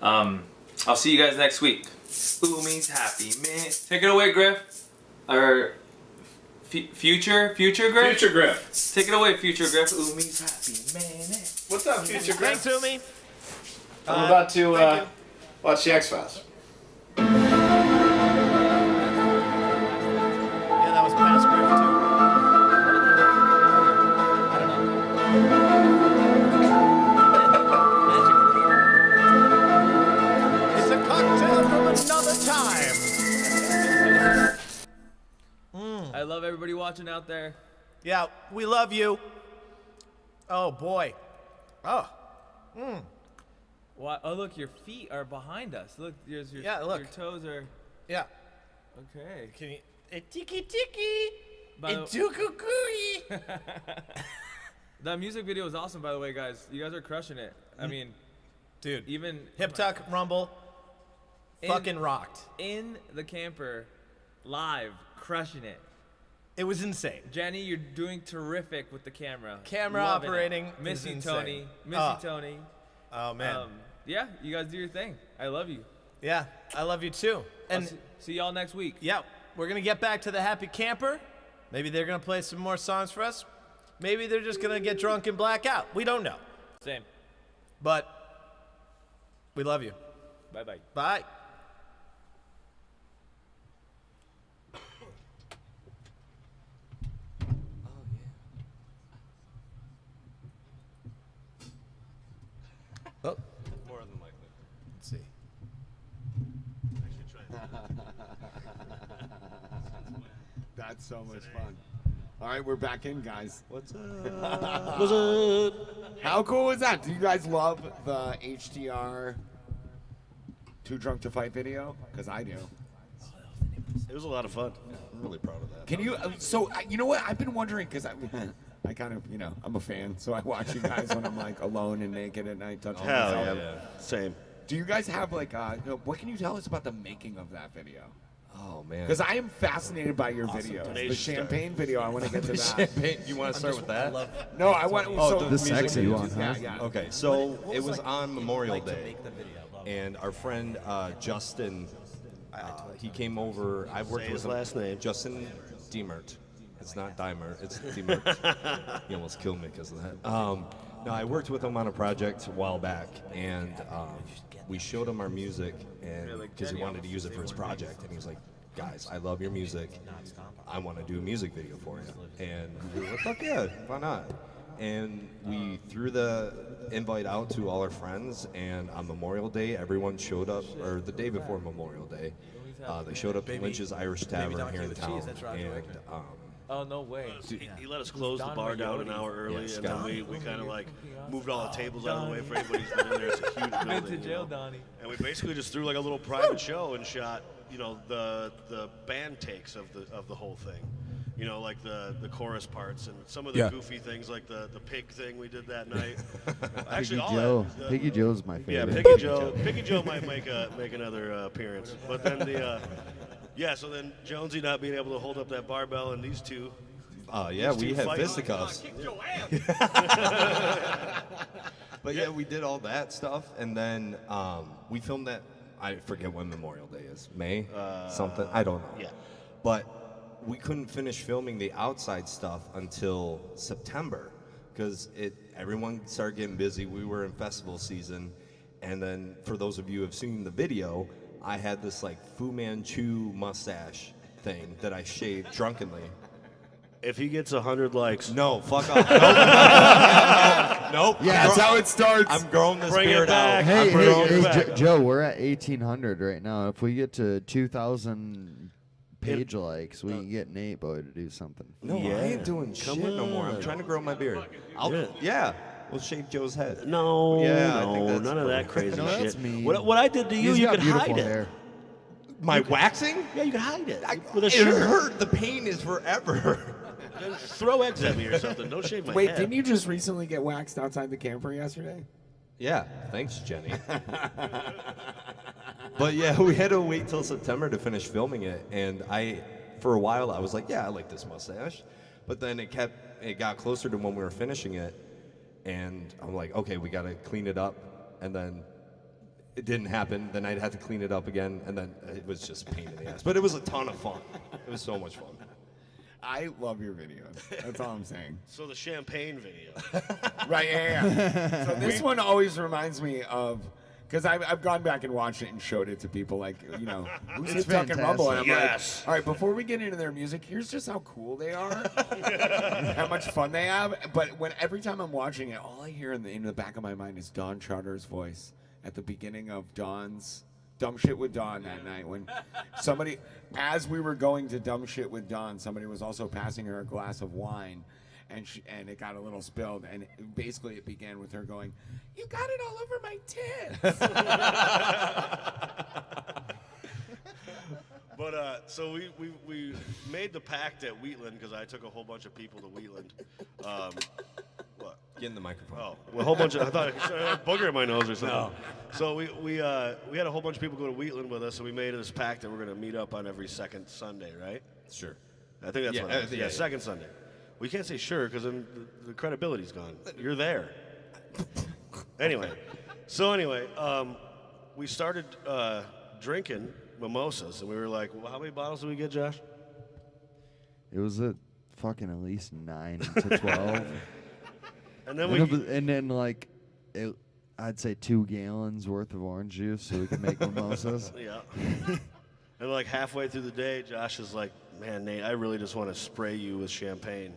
I'll see you guys next week. Humi's happy man. Take it away, Griff. Or future Griff? Future Griff. Take it away, Future Griff. Humi's happy man. What's up, Future Griff? Thanks, Humi. I'm about to watch the X-Files. Yeah, that was past Griff, too. It's a cocktail from another time. I love everybody watching out there. Yeah, we love you. Oh, boy. Oh. What? Oh, look, your feet are behind us. Look, your toes are. Yeah. Okay. Can you? Tiki. That music video was awesome, by the way, guys. You guys are crushing it. I mean, dude, even Hip Tuck Rumble fucking rocked. In the camper, live, crushing it. It was insane. Jenny, you're doing terrific with the camera. Camera Loving operating. Miss you, Tony. Tony. Oh man. Yeah, you guys do your thing. I love you. Yeah, I love you too. And see y'all next week. Yeah, we're gonna get back to the Happy Camper. Maybe they're gonna play some more songs for us. Maybe they're just gonna get drunk and black out. We don't know. Same. But we love you. Bye-bye. Bye. Oh. More than likely. Let's see. That's so much fun. All right, we're back in, guys. What's up? What's up? How cool is that? Do you guys love the HDR Too Drunk to Fight video? Because I do. It was a lot of fun. I'm really proud of that. Can you? You know what? I've been wondering because I kind of, I'm a fan, so I watch you guys when I'm like alone and naked at night touching myself. Hell yeah. Same. Do you guys have like, what can you tell us about the making of that video? Oh man. Because I am fascinated by your videos. The champagne video, I want to get to that. Champagne. You want to start with that? No, I want. Oh, the sexy one, huh? Yeah. Okay, so it was on Memorial Day, and our friend Justin, he came over. I worked with his him. last name. Justin Diemert. It's not Dimer. It's Diemert. He almost killed me because of that. No, I worked with him on a project a while back, and we showed him our music, and because he wanted to use it for his project, and he was like, "Guys, I love your music. I want to do a music video for you." And we were like, "Fuck yeah, why not?" And we threw the invite out to all our friends, and on Memorial Day, everyone showed up, or the day before Memorial Day, they showed up at Lynch's Irish Tavern here in town, and oh, no way. He let us close the bar down an hour early, and then we kind of like moved all the tables out of the way for anybody who's been in there. It's a huge building. Been to jail, Donnie. And we basically just threw like a little private show and shot, the band takes of the whole thing. Like the chorus parts and some of the goofy things, like the pig thing we did that night. Actually, Piggy Joe's my Yeah, favorite. Piggy Joe might make another appearance. But then so then Jonesy not being able to hold up that barbell, and these two. Yeah, these we two had fighting. fisticuffs. But yeah, we did all that stuff, and then we filmed that. I forget when Memorial Day is. May something. I don't know. Yeah. But we couldn't finish filming the outside stuff until September because everyone started getting busy. We were in festival season, and then for those of you who have seen the video, I had this like Fu Manchu mustache thing that I shaved drunkenly. If he gets 100 likes, no, fuck off. Nope. Yeah, that's how it starts. I'm growing this Bring it beard out. back. Hey, Joe, we're at 1,800 right now. If we get to 2,000 page likes, we can get Nate Boy to do something. No, I ain't doing shit no more. I'm trying to grow my beard. We'll shave Joe's head. No, yeah, I think no, that's none of that crazy No, that's shit. mean. What I did to you, He's you got could hide beautiful it. hair. My waxing? Yeah, you can hide it with a It shirt. hurt. The pain is forever. Then throw eggs at me or something. Don't shave my Wait, head. didn't you just recently get waxed outside the camper yesterday? Yeah, thanks, Jenny. But yeah, we had to wait till September to finish filming it, and for a while, I was like, yeah, I like this mustache. But then it got closer to when we were finishing it, and I'm like, okay, we gotta clean it up, and then it didn't happen. Then I'd have to clean it up again, and then it was just a pain in the ass. But it was a ton of fun. It was so much fun. I love your videos. That's all I'm saying. So the champagne video. Right, yeah. So this one always reminds me of, because I've gone back and watched it and showed it to people, like, who's It's this fucking Rumble? And I'm Yes. like, all right, before we get into their music, here's just how cool they are, how much fun they have. But every time I'm watching it, all I hear in the back of my mind is Dawn Charter's voice at the beginning of Dawn's Dumb Shit with Dawn that night, when somebody, as we were going to Dumb Shit with Dawn, somebody was also passing her a glass of wine, and it got a little spilled, and basically it began with her going, "You got it all over my tits." But so we made the pact at Wheatland because I took a whole bunch of people to Wheatland. What? Get in the microphone. Oh, well, a whole bunch of, I thought I had a booger in my nose or something. No. So we had a whole bunch of people go to Wheatland with us, and we made this pact that we're going to meet up on every second Sunday, right? Sure. I think that's what it is. Yeah, second Sunday. We can't say sure because then the credibility's gone. You're there. Anyway, we started drinking mimosas, and we were like, well, how many bottles did we get, Josh? It was at fucking at least 9 to 12. And then I'd say 2 gallons worth of orange juice so we could make mimosas. Yeah. And like halfway through the day, Josh is like, man, Nate, I really just want to spray you with champagne.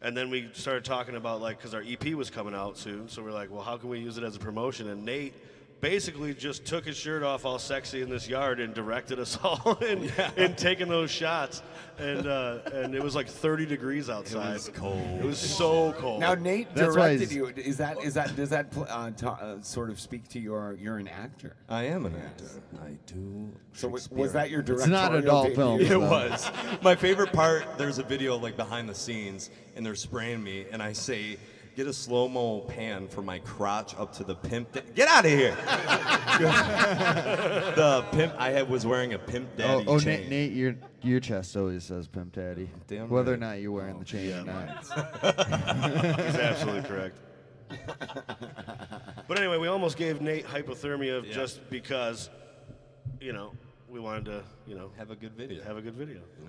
And then we started talking about, like, because our EP was coming out soon, so we're like, well, how can we use it as a promotion? And Nate basically just took his shirt off all sexy in this yard and directed us all in taking those shots. And it was like 30 degrees outside. It was cold. It was so cold. Now Nate That's why directed you. Does that sort of speak to you're an actor? I am an actor. I do. So was that your It's directorial not adult debut? film. It was. My favorite part, there's a video like behind the scenes, and they're spraying me, and I say, get a slow-mo pan for my crotch up to the pimp. Get out of here! The pimp, was wearing a pimp daddy chain. Nate, your chest always says Pimp Daddy. Damn Whether or right. not you're wearing the chain or not. He's absolutely correct. But anyway, we almost gave Nate hypothermia just because, we wanted to, have a good video.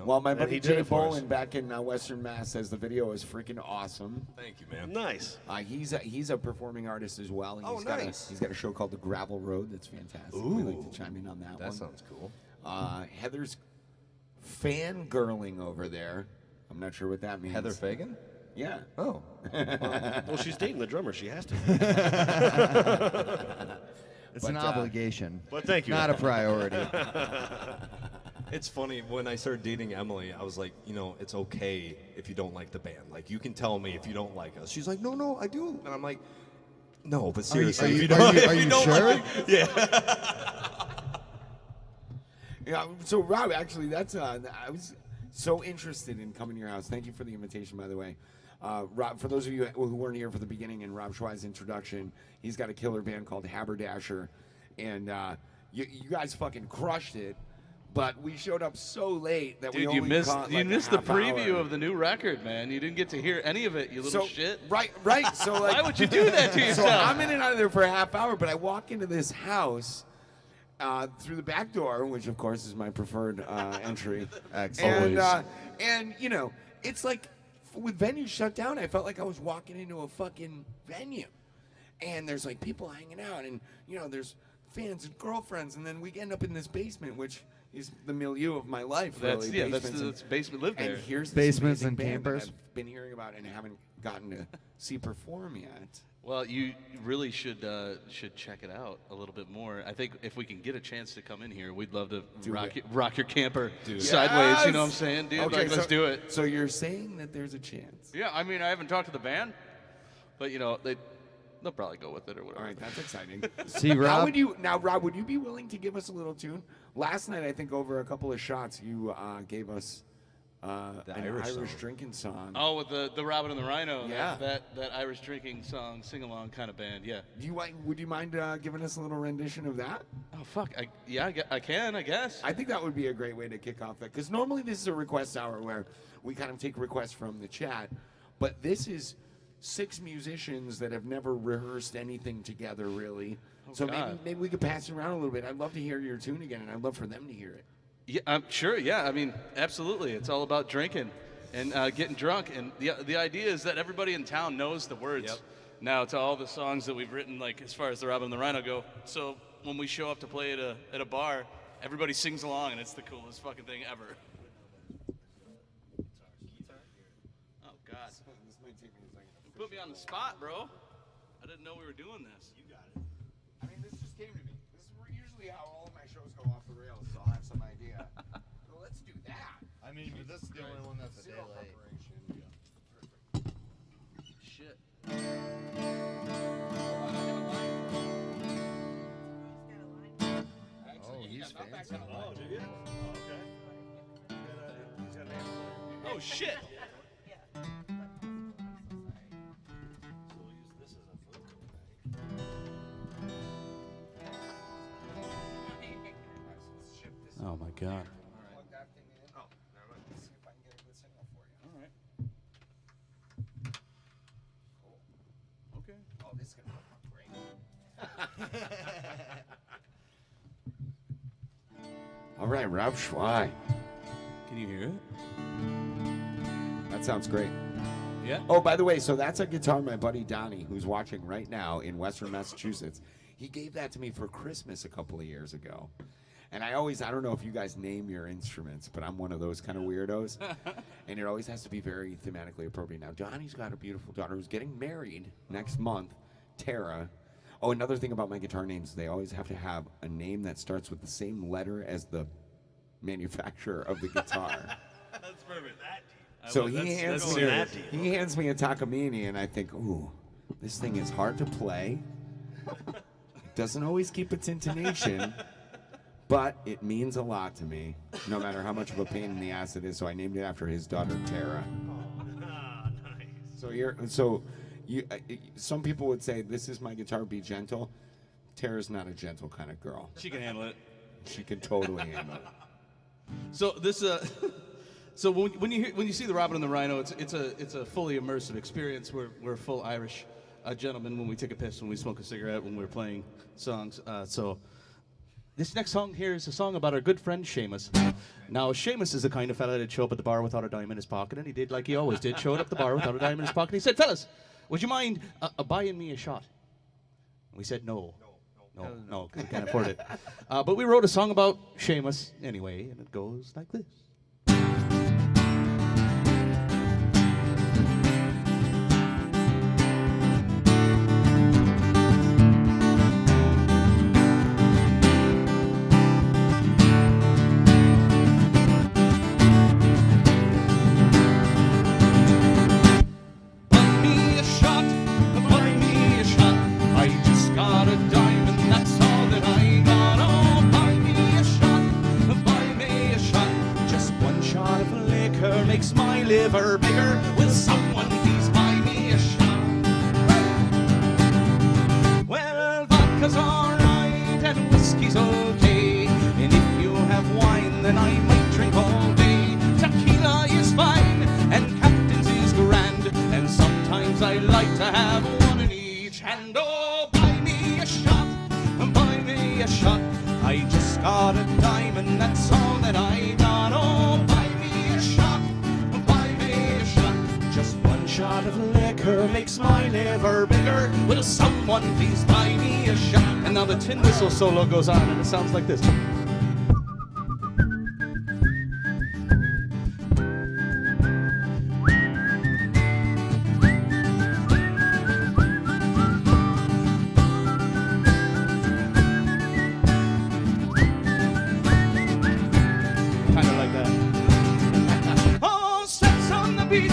Well, my And buddy he did Jay it for us. Bowen back in Western Mass says the video is freaking awesome. Thank you, man. Nice. He's a performing artist as well. He's nice. He's got a show called The Gravel Road that's fantastic. Ooh. We'd like to chime in on that one. That sounds cool. Heather's fangirling over there. I'm not sure what that means. Heather Fagan? Yeah. Oh. Well, she's dating the drummer. She has to. It's an obligation. But thank you. Not a priority. It's funny, when I started dating Emily, I was like, it's okay if you don't like the band. Like, you can tell me if you don't like us. She's like, no, I do. And I'm like, no, but seriously, if you don't sure? like it, yeah. Yeah. So Rob, actually, that's I was so interested in coming to your house. Thank you for the invitation, by the way. Rob, for those of you who weren't here for the beginning and Rob Schwei's introduction, he's got a killer band called Haberdasher, and you guys fucking crushed it. But we showed up so late that we only caught you like missed a the half preview hour. of the new record, man. You didn't get to hear any of it, you little shit. Right. So like, Why would you do that to yourself? So I'm in and out of there for a half hour, but I walk into this house through the back door, which of course is my preferred entry. Excellent. And it's like with venues shut down, I felt like I was walking into a fucking venue, and there's like people hanging out, and there's fans and girlfriends, and then we end up in this basement, which is the milieu of my life. That's really. that's basement live there. And here's this Basements amazing and band that campers. I've been hearing about and haven't gotten to see perform yet. Well, you really should check it out a little bit more. I think if we can get a chance to come in here, we'd love to rock your camper sideways. Yes! You know what I'm saying, dude? Okay, Let's do it. So you're saying that there's a chance? Yeah, I mean, I haven't talked to the band, but they'll probably go with it or whatever. All right, that's exciting. See, Rob? Rob, would you be willing to give us a little tune? Last night, I think over a couple of shots, you gave us an Irish drinking song. Oh, with the Robin and the Rhino. Yeah. That Irish drinking song, sing-along kind of band, yeah. Would you mind giving us a little rendition of that? Oh, fuck. I can, I guess. I think that would be a great way to kick off that. Because normally this is a request hour where we kind of take requests from the chat. But this is 6 musicians that have never rehearsed anything together, really. So maybe we could pass it around a little bit. I'd love to hear your tune again, and I'd love for them to hear it. Yeah, I'm sure. Yeah, I mean, absolutely. It's all about drinking and getting drunk. And the idea is that everybody in town knows the words now to all the songs that we've written, like as far as the Robin and the Rhino go. So when we show up to play at a bar, everybody sings along, and it's the coolest fucking thing ever. Oh God! You put me on the spot, bro. I didn't know we were doing this. You got it. I mean, this just came to me. This is usually how all of my shows go off the rails, so I'll have some idea. So let's do that. I mean, but this is the only one that's a day late. Shit. Oh, he's fancy. Oh, did you? Oh, okay. He's got an amplifier. Oh shit. Oh my God. Okay. Oh, this is gonna look great. All right, Rob Schwei. Can you hear it? That sounds great. Yeah. Oh, by the way, so that's a guitar my buddy Donnie, who's watching right now in Western Massachusetts. He gave that to me for Christmas a couple of years ago. And I don't know if you guys name your instruments, but I'm one of those kind of weirdos. And it always has to be very thematically appropriate. Now, Donnie's got a beautiful daughter who's getting married next month, Tara. Oh, another thing about my guitar names, they always have to have a name that starts with the same letter as the manufacturer of the guitar. That's perfect. So he hands me a Takamine, and I think, ooh, this thing is hard to play. It doesn't always keep its intonation, but it means a lot to me, no matter how much of a pain in the ass it is. So I named it after his daughter, Tara. So some people would say, this is my guitar, be gentle. Tara's not a gentle kind of girl. She can handle it. She can totally handle it. So this, so when you see the Robin and the Rhino, it's a fully immersive experience. We're full Irish gentlemen when we take a piss, when we smoke a cigarette, when we're playing songs. So this next song here is a song about our good friend Seamus. Now Seamus is the kind of fella that'd show up at the bar without a dime in his pocket, and he did like he always did. Showed up at the bar without a dime in his pocket. He said, "Fellas, would you mind buying me a shot?" And we said, No, because we can't afford it. But we wrote a song about Seamus anyway, and it goes like this. Makes my liver bigger. Will someone please buy me a shot? Well, vodka's alright and whiskey's okay, and if you have wine, then I might drink all day. Tequila is fine and Captain's is grand, and sometimes I like to have one in each hand. Oh, buy me a shot, buy me a shot. I just got a dime and that's all that I got. Oh, buy me a shot. Shot of liquor makes my liver bigger. Will someone please buy me a shot? And now the tin whistle solo goes on, and it sounds like this. Kind of like that. Oh, steps on the beach.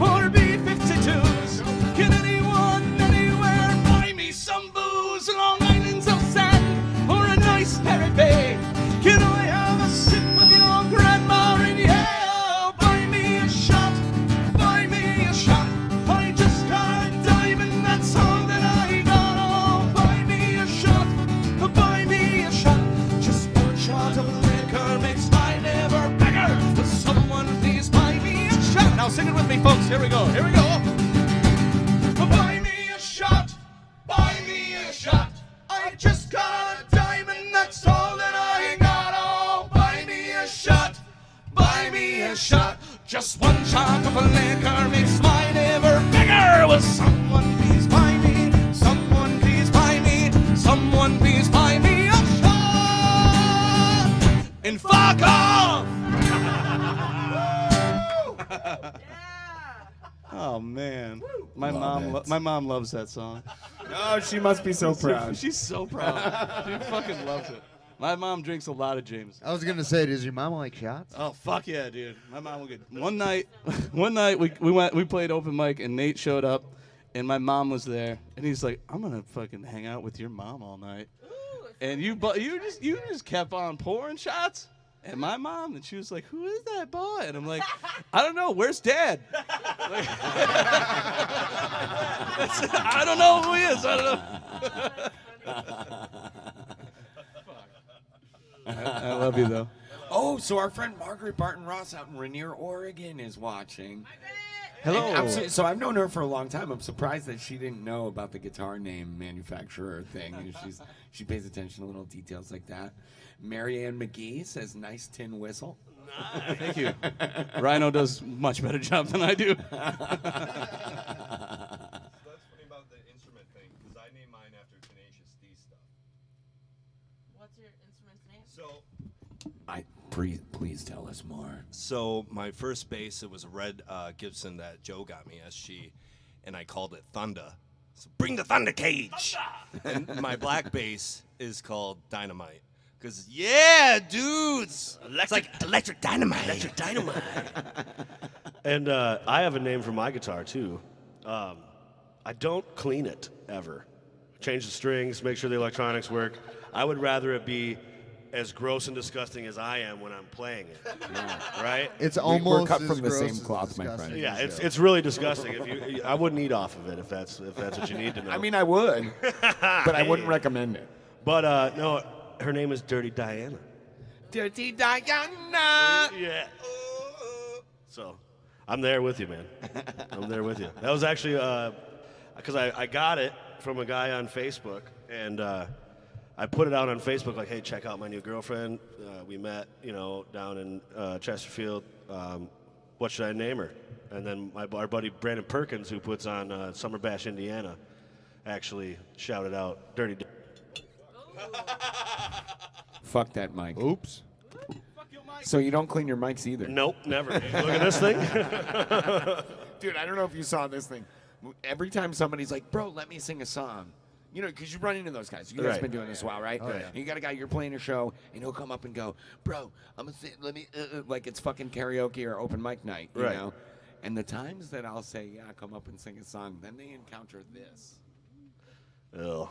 Or B-52s. Can anyone, anywhere buy me some booze? Long islands of sand or a nice Parrot Bay. Can I have a sip of your grandma in Yale? Buy me a shot, buy me a shot. I just got a dime and that's all that I got. Oh, buy me a shot, buy me a shot. Just one shot of liquor makes my liver bigger. Will someone please buy me a shot? Now sing it with me, folks. Here we go. Here we go. Buy me a shot. Buy me a shot. I just got a dime and that's all that I got. Oh, buy me a shot. Buy me a shot. Just one shot of a liquor makes my liver bigger. Will someone please buy me? Someone please buy me? Someone please buy me a shot. And fuck off. Oh man, my mom loves that song. Oh, she must be so proud. She's so proud. She fucking loves it. My mom drinks a lot of James. I was gonna say, does your mama like shots? Oh fuck yeah, dude. My mom will get. One night we played open mic and Nate showed up, and my mom was there, and he's like, "I'm gonna fucking hang out with your mom all night," and you just kept on pouring shots. And my mom, and she was like, "Who is that boy?" And I'm like, "I don't know. Where's Dad?" Like, I don't know who he is. I don't know. I love you though. Oh, so our friend Margaret Barton Ross out in Rainier, Oregon is watching. Hello. So I've known her for a long time. I'm surprised that she didn't know about the guitar name manufacturer thing. And she pays attention to little details like that. Marianne McGee says, "Nice tin whistle." Nice. Thank you. Rhino does much better job than I do. That's funny about the instrument thing, because I named mine after Tenacious D stuff. What's your instrument's name? So, please tell us more. So my first bass, it was a red Gibson that Joe got me, SG, and I called it Thunder. So bring the thunder cage. And my black bass is called Dynamite. Because, yeah, dudes. It's like electric dynamite. Electric dynamite. And I have a name for my guitar, too. I don't clean it, ever. Change the strings, make sure the electronics work. I would rather it be as gross and disgusting as I am when I'm playing it. Right? It's We're almost cut from as the gross same as cloth, my disgusting. friend. Yeah, it's really disgusting. I wouldn't eat off of it if that's what you need to know. I mean, I would, but I wouldn't recommend it. But no, her name is Dirty Diana. Dirty Diana. Yeah. So, I'm there with you, man. I'm there with you. That was actually because I got it from a guy on Facebook, and I put it out on Facebook like, hey, check out my new girlfriend. We met, down in Chesterfield. What should I name her? And then our buddy Brandon Perkins, who puts on Summer Bash Indiana, actually shouted out Dirty Fuck that mic. Oops. So you don't clean your mics either? Nope, never. Look at this thing. Dude, I don't know if you saw this thing. Every time somebody's like, bro, let me sing a song. Because you run into those guys. You guys have been doing this a while, right? Oh, yeah. And you got a guy, you're playing a show, and he'll come up and go, bro, I'm going to sing, let me, like it's fucking karaoke or open mic night, you Right. know? And the times that I'll say, yeah, come up and sing a song, then they encounter this. Ew.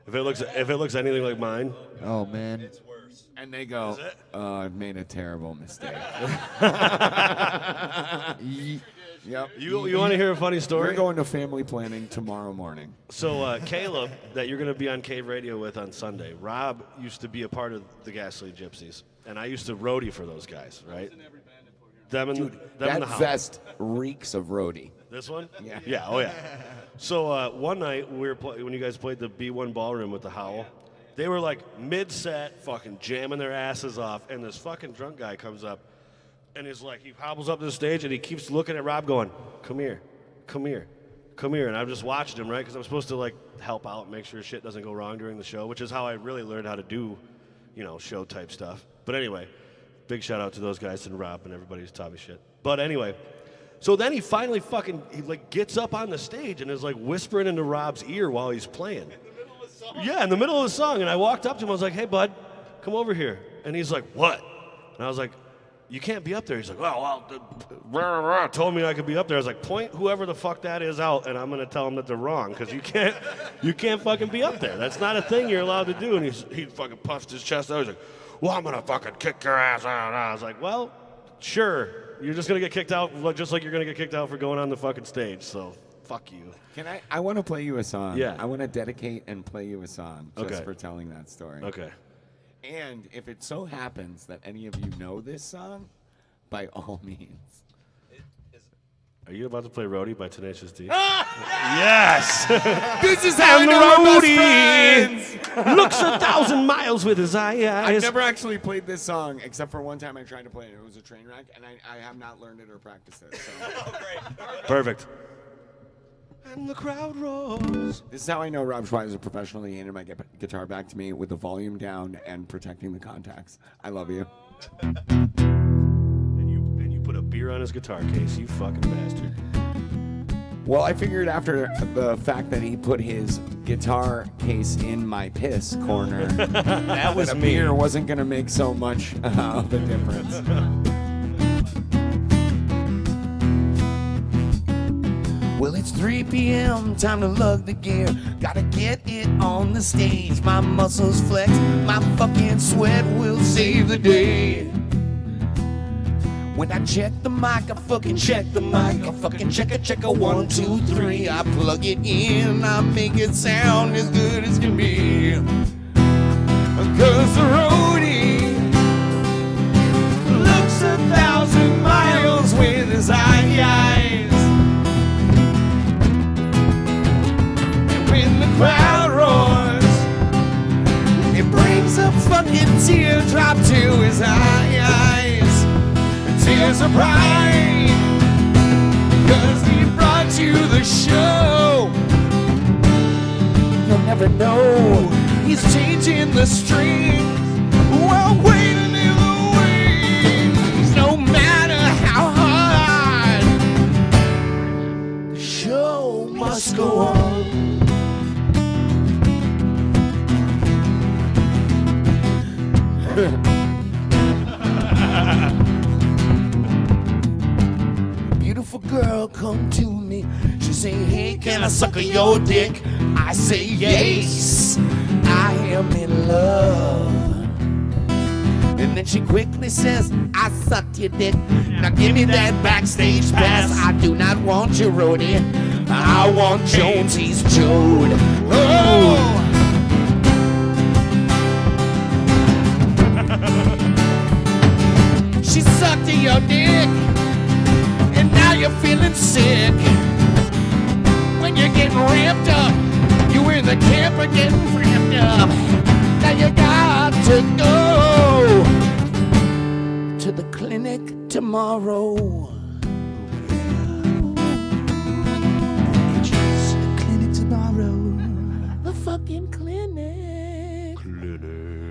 If it looks anything like mine, Oh, man. It's worse. And they go, oh, I've made a terrible mistake. Yep. you want to hear a funny story? We're going to family planning tomorrow morning. So Caleb, that you're going to be on Cave Radio with on Sunday, Rob used to be a part of the Gasoline Gypsies, and I used to roadie for those guys, right? Them and Dude, them that and the Howl. vest reeks of roadie. This one? Yeah. Yeah. Oh yeah. So one night we were when you guys played the B1 Ballroom with the Howl, they were like mid-set, fucking jamming their asses off, and this fucking drunk guy comes up, and is like, he hobbles up to the stage and he keeps looking at Rob, going, "Come here, come here, come here," and I'm just watching him, right? Because I'm supposed to like help out, make sure shit doesn't go wrong during the show, which is how I really learned how to do, show type stuff. But anyway, big shout out to those guys and Rob and everybody who's taught me shit. But anyway. So then he finally gets up on the stage and is like whispering into Rob's ear while he's playing. In the middle of the song? Yeah, in the middle of the song. And I walked up to him, I was like, "Hey, bud, come over here." And he's like, "What?" And I was like, "You can't be up there." He's like, "Well, told me I could be up there." I was like, "Point whoever the fuck that is out, and I'm going to tell them that they're wrong, because you can't fucking be up there. That's not a thing you're allowed to do." And he fucking puffed his chest out. He's like, "Well, I'm going to fucking kick your ass out." I was like, "Well, sure. You're just going to get kicked out just like you're going to get kicked out for going on the fucking stage, so fuck you." Can I want to play you a song. Yeah. I want to dedicate and play you a song just Okay. for telling that story. Okay. And if it so happens that any of you know this song, by all means. Are you about to play Roadie by Tenacious D? Yes! This is how I know we're best friends! Looks 1,000 miles with his eyes. I've never actually played this song, except for one time I tried to play it. It was a train wreck, and I have not learned it or practiced it. So. Perfect. And the crowd roars. This is how I know Rob Schweizer is a professional. He handed my guitar back to me with the volume down and protecting the contacts. I love you. And you put a beer on his guitar case, you fucking bastard. Well, I figured after the fact that he put his guitar case in my piss corner, That was a me. beer wasn't going to make so much of a difference. Well, it's 3 p.m., time to lug the gear. Gotta get it on the stage. My muscles flex, my fucking sweat will save the day. When I check the mic, I fucking check the mic. I fucking check a 1, 2, 3. I plug it in, I make it sound as good as can be. Cause the roadie looks 1,000 miles with his eyes. And when the crowd roars, it brings a fucking teardrop to his eyes. Tears of pride, cause he brought you the show. You'll never know, he's changing the strings while waiting in the wings. No matter how hard, the show must go on. Beautiful girl come to me. She say, hey, can I suck your dick? I say, yes, I am in love. And then she quickly says, I sucked your dick. Now give me that backstage pass. I do not want your roadie. I want Jonesy's Jode. Oh! She sucked your dick, and now you're feeling sick. When you're getting ramped up, you were in the camper getting ramped up. Now you got to go to the clinic tomorrow. The clinic tomorrow. The fucking clinic.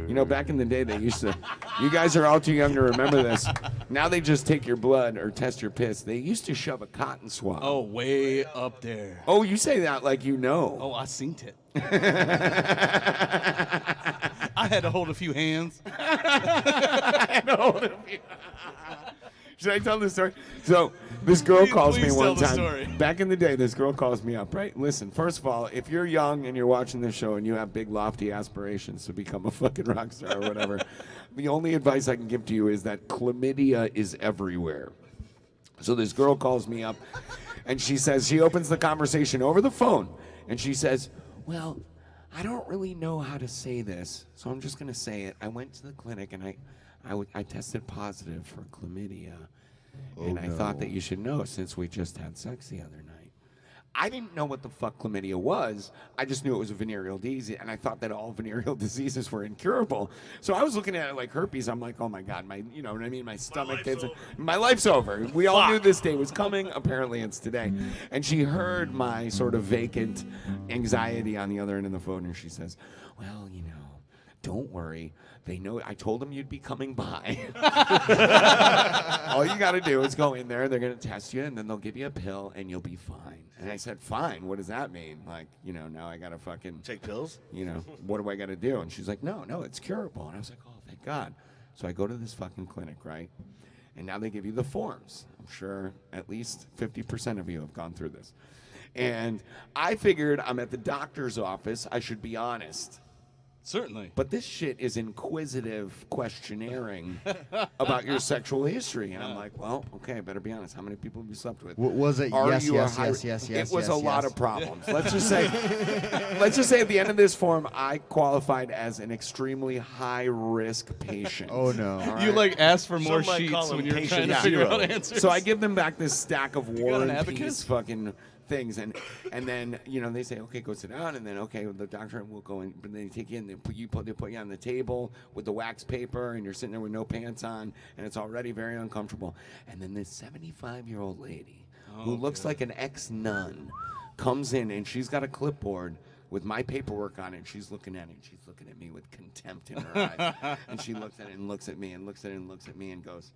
You know, back in the day, they used to. You guys are all too young to remember this. Now they just take your blood or test your piss. They used to shove a cotton swab. Oh, way up there. Oh, you say that like you know. Oh, I seen it. I had to hold a few hands. I had to hold a few. Should I tell this story? So this girl calls me one time. Back in the day, this girl calls me up, right? Listen, first of all, if you're young and you're watching this show and you have big lofty aspirations to become a fucking rock star or whatever, the only advice I can give to you is that chlamydia is everywhere. So this girl calls me up and she says, she opens the conversation over the phone and she says, well, I don't really know how to say this, so I'm just going to say it. I went to the clinic and I tested positive for chlamydia, and I thought that you should know since we just had sex the other night. I didn't know what the fuck chlamydia was. I just knew it was a venereal disease, and I thought that all venereal diseases were incurable. So I was looking at it like herpes. I'm like, oh my God, you know what I mean? My stomach gets my life's over. We all knew this day was coming. Apparently it's today. And she heard my sort of vacant anxiety on the other end of the phone, and she says, well, you know, don't worry. They know. I told them you'd be coming by. All you got to do is go in there. They're going to test you, and then they'll give you a pill, and you'll be fine. And I said, fine. What does that mean? Like, you know, now I got to fucking take pills? You know, what do I got to do? And she's like, no, it's curable. And I was like, oh, thank God. So I go to this fucking clinic, right? And now they give you the forms. I'm sure at least 50% of you have gone through this. And I figured I'm at the doctor's office. I should be honest. Certainly. But this shit is inquisitive questionnaring about your sexual history. And I'm like, well, okay, I better be honest. How many people have you slept with? Was it yes? It was a lot of problems. Let's just say at the end of this form, I qualified as an extremely high-risk patient. Oh, no. All You, right? like, asked for more sheets when you were trying to figure out answers. So I give them back this stack of War an and abacus? Peace fucking things, and then, you know, they say, okay, go sit down, and then, okay, the doctor will go in, but they take you in, they put you on the table with the wax paper, and you're sitting there with no pants on, and it's already very uncomfortable. And then this 75-year-old lady who looks like an ex-nun comes in, and she's got a clipboard with my paperwork on it, and she's looking at it, and she's looking at me with contempt in her eyes, and she looks at it and looks at me and looks at it and looks at me and goes,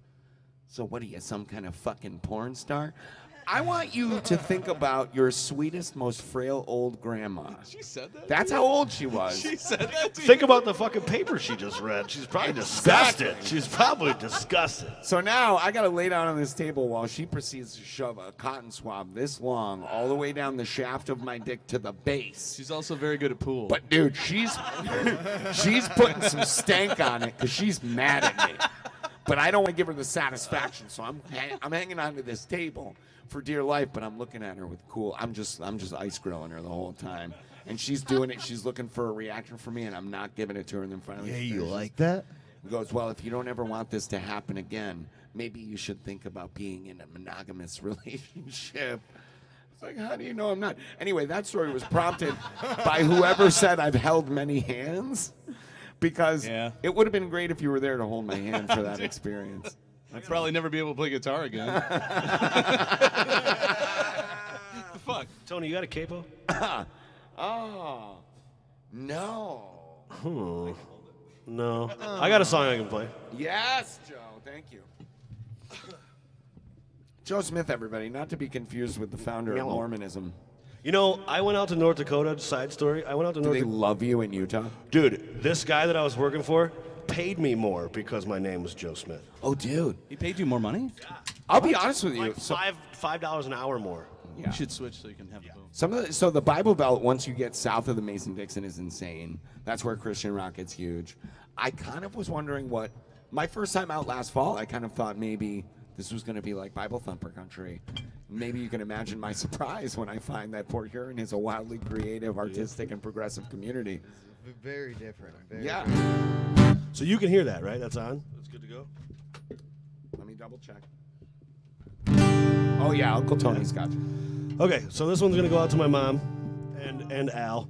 so what are you, some kind of fucking porn star? I want you to think about your sweetest, most frail old grandma. She said that? That's how old she was. She said that to Think about the fucking paper she just read. She's probably disgusted. She's probably disgusted. So now I got to lay down on this table while she proceeds to shove a cotton swab this long all the way down the shaft of my dick to the base. She's also very good at pool. But, dude, she's putting some stank on it because she's mad at me. But I don't want to give her the satisfaction, so I'm hanging onto this table for dear life, but I'm looking at her with cool. I'm just ice grilling her the whole time, and she's doing it. She's looking for a reaction from me, and I'm not giving it to her. And then finally, Yeah, you like that? He goes, well, if you don't ever want this to happen again, maybe you should think about being in a monogamous relationship. It's like, how do you know I'm not? Anyway, that story was prompted by whoever said I've held many hands, because it would have been great if you were there to hold my hand for that experience. I'd probably never be able to play guitar again. The fuck? Tony, you got a capo? Oh, no. No. I got a song I can play. Yes, Joe. Thank you. Joe Smith, everybody, not to be confused with the founder of Mormonism. You know, I went out to North Dakota, side story. I went out to North Dakota. Do they love you in Utah? Dude, this guy that I was working for, paid me more because my name was Joe Smith. Oh, dude. He paid you more money? I'll be honest with you. Like $5 an hour more. Yeah. You should switch so you can have the boom. So the Bible Belt, once you get south of the Mason-Dixon, is insane. That's where Christian rock gets huge. I kind of was wondering what my first time out last fall. I kind of thought maybe this was going to be like Bible thumper country. Maybe you can imagine my surprise when I find that Port Huron is a wildly creative, artistic, and progressive community. Very different. Yeah. So you can hear that, right? That's on. That's good to go. Let me double check. Oh yeah, Uncle Tony's got you. Okay, so this one's gonna go out to my mom and Al.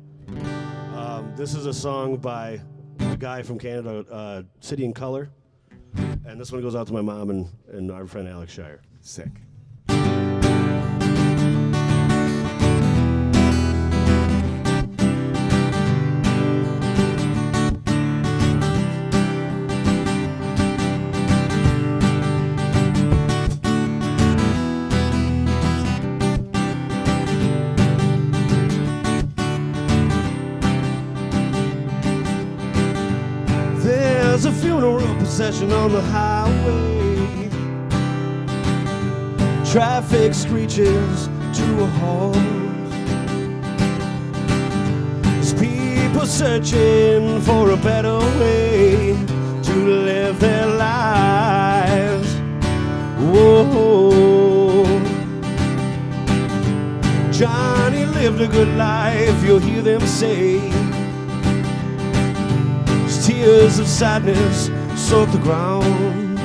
This is a song by a guy from Canada, City and Color, and this one goes out to my mom and our friend Alex Shire. Sick. There's a funeral procession on the highway. Traffic screeches to a halt. There's people searching for a better way to live their lives. Whoa. Johnny lived a good life, you'll hear them say. Tears of sadness soaked the ground.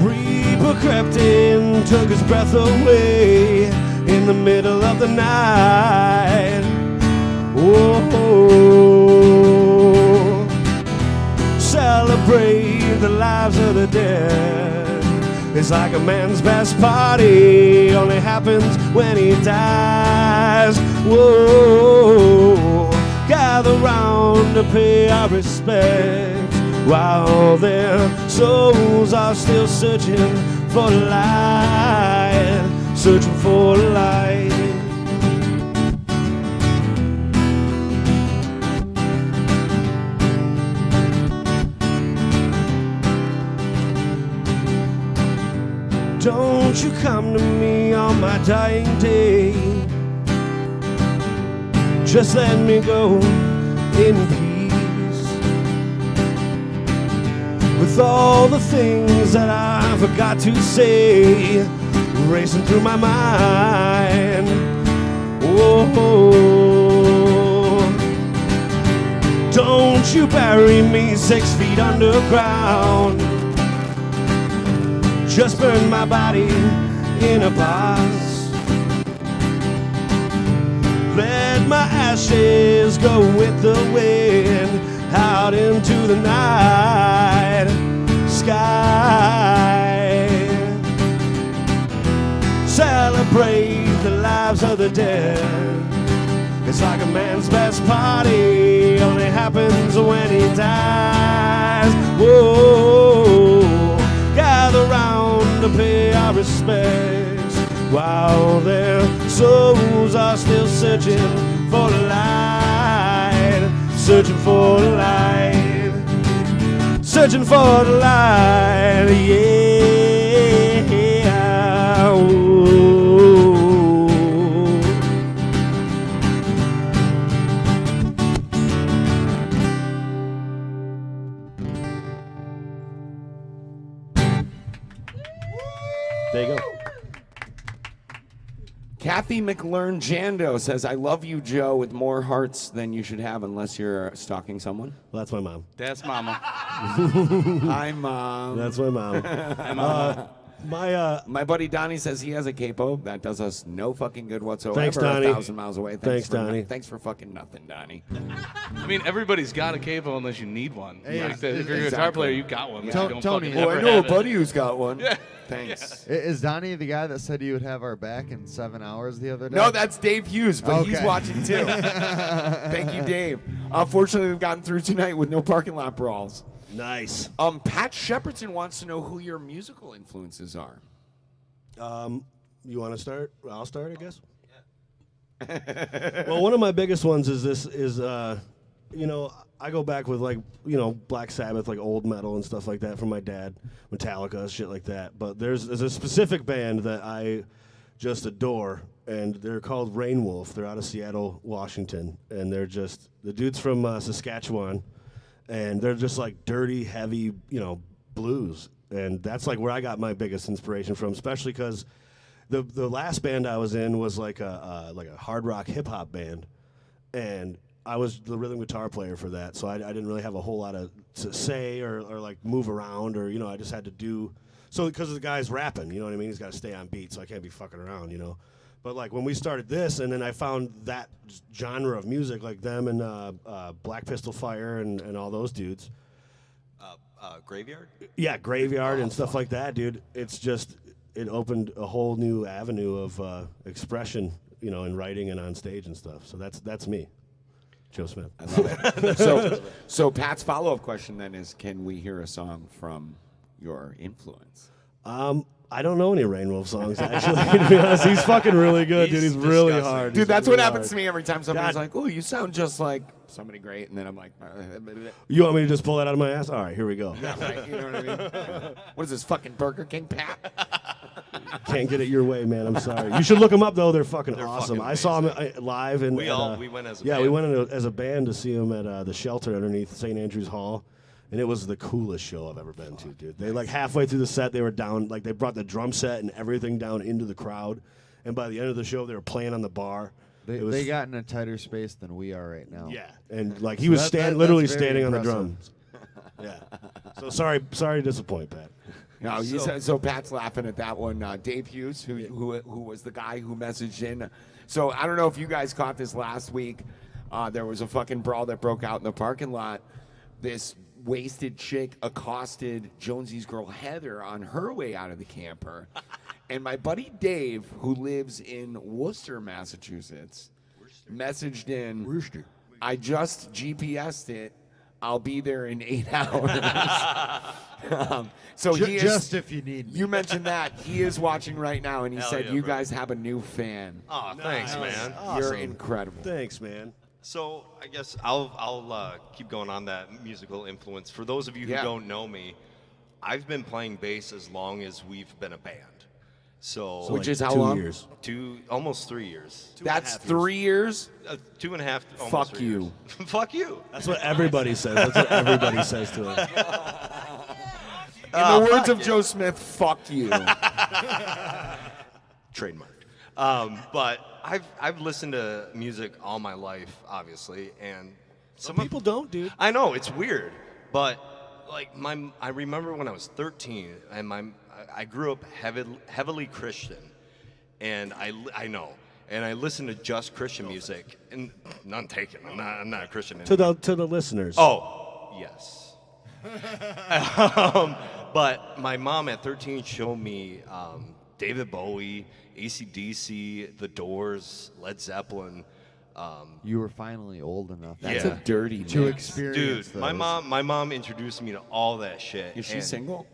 Reaper crept in, took his breath away in the middle of the night. Whoa. Celebrate the lives of the dead. It's like a man's best party, only happens when he dies. Whoa. Gather round to pay our respects while their souls are still searching for light, searching for light. Don't you come to me on my dying day. Just let me go in peace with all the things that I forgot to say racing through my mind. Whoa. Don't you bury me 6 feet underground. Just burn my body in a box. Let my ashes go with the wind out into the night sky. Celebrate the lives of the dead. It's like a man's best party, only happens when he dies. Whoa, gather round to pay our respects while their souls are still searching for light, searching for light, searching for the light, yeah. Ooh. There you go. Kathy McLearn Jando says, I love you, Joe, with more hearts than you should have unless you're stalking someone. Well, that's my mom. That's mama. Hi, Mom. That's my mom. Hi, mama. My buddy Donnie says he has a capo. That does us no fucking good whatsoever. Thanks, Donnie. 1,000 miles away. Thanks, Donnie. Thanks for fucking nothing, Donnie. I mean, everybody's got a capo unless you need one. Hey, Like if you're a guitar player, you got one. But you don't Tony, fucking Oh, I ever know a have it. buddy who's got one. Yeah. Thanks. Is Donnie the guy that said he would have our back in 7 hours the other day? No, that's Dave Hughes, but he's Okay. watching too. Thank you, Dave. Unfortunately, we've gotten through tonight with no parking lot brawls. Nice. Pat Shepardson wants to know who your musical influences are. You want to start? I'll start, I guess. Yeah. Well, one of my biggest ones is I go back with like, Black Sabbath, like old metal and stuff like that from my dad, Metallica, shit like that. But there's a specific band that I just adore, and they're called Rain Wolf. They're out of Seattle, Washington, and they're just the dudes from Saskatchewan, and they're just like dirty, heavy, blues, and that's like where I got my biggest inspiration from, especially because the last band I was in was like a hard rock hip hop band, and I was the rhythm guitar player for that, so I didn't really have a whole lot to say or like move around, or I just had to do so because the guy's rapping, you know what I mean? He's got to stay on beat, so I can't be fucking around, But like when we started this, and then I found that genre of music, like them and Black Pistol Fire and all those dudes. Graveyard? Yeah, Graveyard and stuff like that, dude. It's just it opened a whole new avenue of expression, in writing and on stage and stuff. So that's me. Joe Smith. I love it. So Pat's follow-up question then is, can we hear a song from your influence? I don't know any Rain Wolf songs, actually, to be honest. He's fucking really good, dude. He's really hard. Dude, that's what happens to me every time somebody's like, oh, you sound just like somebody great. And then I'm like, you want me to just pull that out of my ass? All right, here we go. yeah, right. You know what I mean? What is this, fucking Burger King, Pat? Can't get it your way, man. I'm sorry. You should look them up, though. They're fucking awesome. I saw them live. And we went as a band. Yeah, we went as a band to see them at the shelter underneath St. Andrew's Hall. And it was the coolest show I've ever been to, dude. They like halfway through the set, they were down, like they brought the drum set and everything down into the crowd. And by the end of the show, they were playing on the bar. They got in a tighter space than we are right now. Yeah, and like he was literally standing on the impressive. drums. Yeah. So sorry to disappoint, Pat. No, so Pat's laughing at that one. Dave Hughes, who was the guy who messaged in. So I don't know if you guys caught this last week. There was a fucking brawl that broke out in the parking lot. This wasted chick accosted Jonesy's girl Heather on her way out of the camper. And my buddy Dave, who lives in Worcester, Massachusetts, messaged in, I just GPS'd it. I'll be there in 8 hours. So he is, just if you need me. You mentioned that. He is watching right now, and he Hell said, yeah, you bro. guys have a new fan. Oh, thanks, man. You're incredible. Thanks, man. So I guess I'll keep going on that musical influence. For those of you who don't know me, I've been playing bass as long as we've been a band. So which like is how 2 long? years. Almost 3 years. That's 3 years? 2.5. Fuck 3 you. years. Fuck you. That's what everybody says. That's what everybody says to him. In the words of Joe Smith, fuck you. Trademarked. But I've listened to music all my life, obviously, and Some people don't, dude. I know it's weird, but like I remember when I was 13, and I grew up heavily Christian, and I know, and I listened to just Christian music, and none taken. I'm not a Christian anymore. To the listeners. Oh, yes. But my mom at 13 showed me David Bowie, AC/DC, The Doors, Led Zeppelin. You were finally old enough. That's a dirty to mix. experience. Dude, those. my mom introduced me to all that shit. Is she and single?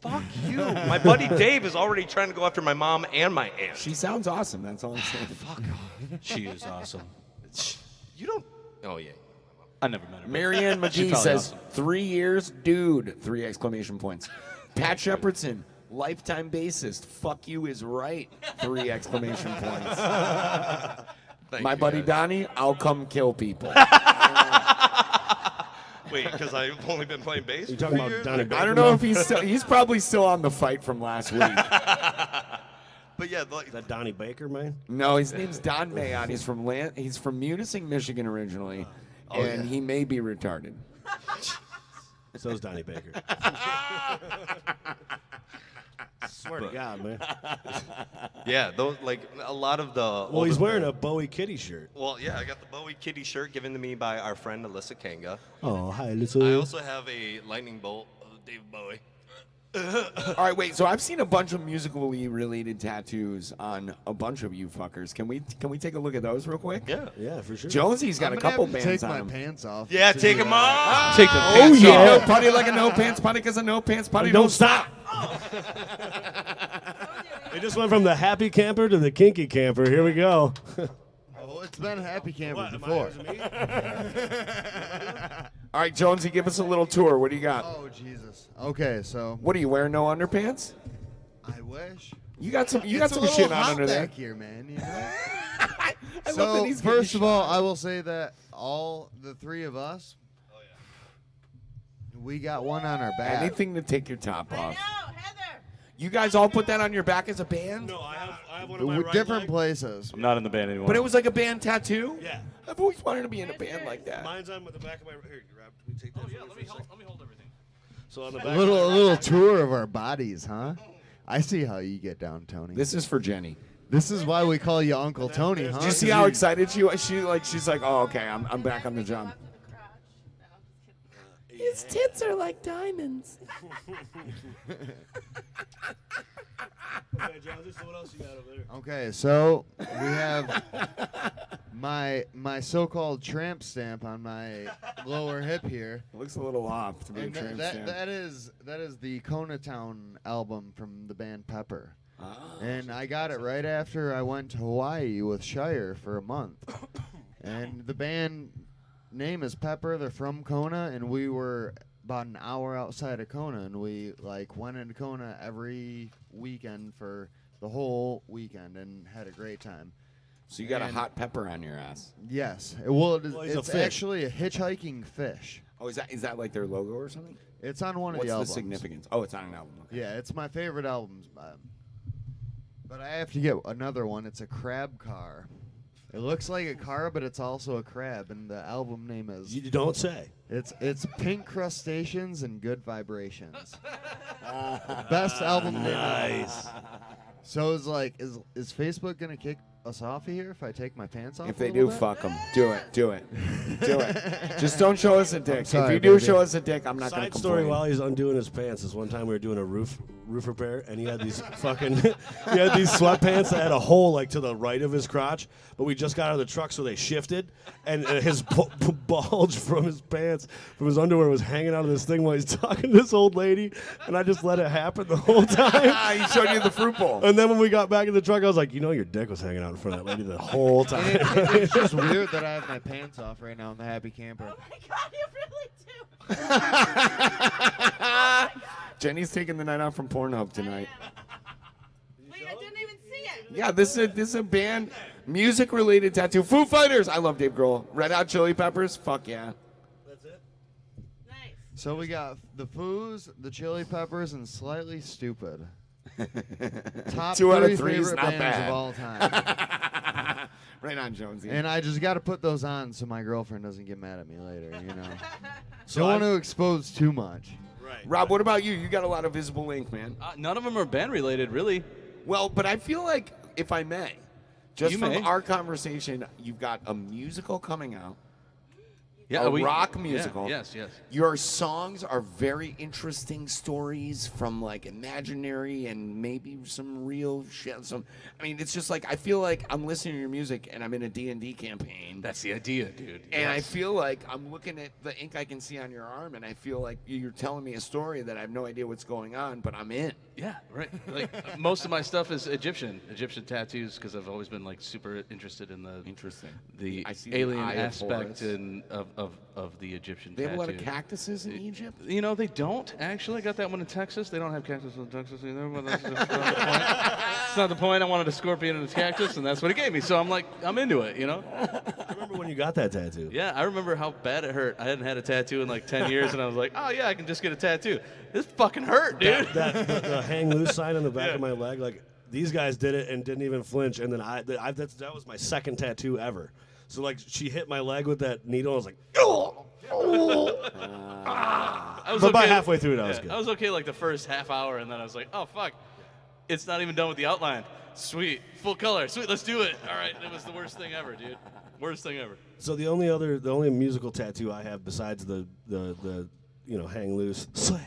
Fuck you. My buddy Dave is already trying to go after my mom and my aunt. She sounds awesome. That's all I'm saying. Fuck off. She is awesome. You don't. Oh yeah. I never met her. Marianne She's McGee probably says, awesome. 3 years, dude. 3 exclamation points. Pat Shepardson, lifetime bassist. Fuck you is right. 3 exclamation points. My buddy guys. Donnie, I'll come kill people. Wait, because I've only been playing bass. You talking about Donnie Baker? I don't know if he's probably still on the fight from last week. But yeah, like, Is that Donnie Baker, man? No, his name's Don Mayotte. He's from Munising, Michigan originally, and he may be retarded. So's Donnie Baker. Swear to God, man. yeah, those like a lot of the. Well, he's wearing a Bowie Kitty shirt. Well, yeah, I got the Bowie Kitty shirt given to me by our friend Alyssa Kanga. Oh, hi, Alyssa. I also have a lightning bolt of David Bowie. All right, wait. So I've seen a bunch of musically related tattoos on a bunch of you fuckers. Can we take a look at those real quick? Yeah, for sure. Jonesy's got I'm a gonna couple have to bands take on my him. pants off. Yeah, to take do them that. off. Take the Oh pants yeah, off. no putty like a no pants putty because a no pants putty Don't stop. They just went from the happy camper to the kinky camper. Here we go. Oh, It's been a happy camper before. All right, Jonesy, give us a little tour. What do you got? Oh Jesus. Okay, so what are you wearing? No underpants? I wish. You got some. You got It's a some little shit on hot under there. back here, man. You know? I love that So he's getting first of all, shot. I will say that all the three of us, we got one on our back. Anything to take your top off. You guys all put that on your back as a band? No, I have one on my With right different leg. places. I'm not in the band anymore. But it was like a band tattoo? Yeah. I've always wanted to be in a band like that. Mine's on the back of my. Here, grab. Let me take that. Let me hold everything. So on the A back. little tour of our bodies, huh? I see how you get down, Tony. This is for Jenny. This is why we call you Uncle Tony, huh? Did you see how excited she was? She's like, oh, okay, I'm back on the job. His tits are like diamonds. Okay, Jonesy, so what else you got over there? Okay, so we have my so-called tramp stamp on my lower hip here. Looks a little off to be a And tramp stamp. that is the Conatown album from the band Pepper. And I got it right after I went to Hawaii with Shire for a month. And the band name is Pepper. They're from Kona, and we were about an hour outside of Kona, and we went into Kona every weekend for the whole weekend and had a great time. So you got a And- hot pepper on your ass. Yes. Well, he's a it's fish. actually a hitchhiking fish. Oh, is that like their logo or something? It's on one of What's the the albums. significance? Oh, it's on an album. Okay. Yeah, it's my favorite albums by 'em. But I have to get another one. It's a crab car. It looks like a car, but it's also a crab, and the album name is. You don't say. It's Pink Crustaceans and Good Vibrations. Best album name. Nice. So it's like, is Facebook gonna kick us off of here if I take my pants off? If a they little do, bit? fuck them. Do it. Do it. Do it. Just don't show us a dick. If sorry, you do baby. show us a dick, I'm not going Side to story complain. while he's undoing his pants is one time we were doing a roof repair and he had these fucking he had these sweatpants that had a hole like to the right of his crotch, but we just got out of the truck so they shifted and his bulge from his pants from his underwear was hanging out of this thing while he's talking to this old lady, and I just let it happen the whole time. He showed you the fruit bowl. And then when we got back in the truck, I was like, you know, your dick was hanging out in front of that lady the whole time. It's just weird that I have my pants off right now in the Happy Camper. Oh my god, you really do. Jenny's taking the night off from Pornhub tonight. Wait, I didn't even see it. Yeah, this is a band, music-related tattoo. Foo Fighters. I love Dave Grohl. Red Hot Chili Peppers. Fuck yeah. That's it? Nice. So we got the Foos, the Chili Peppers, and Slightly Stupid. Top 2 out of 3 3 is favorite not bands bad. of all time. Right on, Jonesy. And I just got to put those on so my girlfriend doesn't get mad at me later, you know. So Don't I- want to expose too much. Right. Rob, what about you? You got a lot of visible ink, man. None of them are band related, really. Well, but I feel like, if I may, just You from may. our conversation, you've got a musical coming out. Yeah, a rock musical. Yes, yes. Your songs are very interesting stories from like imaginary and maybe some real shit. I mean, it's just like I feel like I'm listening to your music and I'm in a D&D campaign. That's the idea, dude. And I Yes. feel like I'm looking at the ink I can see on your arm, and I feel like you're telling me a story that I have no idea what's going on, but I'm in. Yeah, right. Like most of my stuff is Egyptian tattoos, because I've always been like super interested in the the I see the alien eye of aspect Horus. and of the Egyptian. They have a lot of tattoo. cactuses in Egypt. You know, they don't actually. I got that one in Texas. They don't have cactus in Texas either. But that's just not the point. It's not the point. I wanted a scorpion and a cactus, and that's what it gave me. So I'm like, I'm into it. You know. I remember when you got that tattoo. Yeah, I remember how bad it hurt. I hadn't had a tattoo in like 10 years, and I was like, oh yeah, I can just get a tattoo. This fucking hurt, dude. The hang loose sign on the back of my leg, like these guys did it and didn't even flinch, and then that was my second tattoo ever. So like she hit my leg with that needle, I was like, oh. I was But by okay- halfway through it, I was good. I was okay like the first half hour, and then I was like, oh fuck, it's not even done with the outline. Sweet, full color. Sweet, let's do it. All right, it was the worst thing ever, dude. Worst thing ever. So the only musical tattoo I have besides the hang loose slick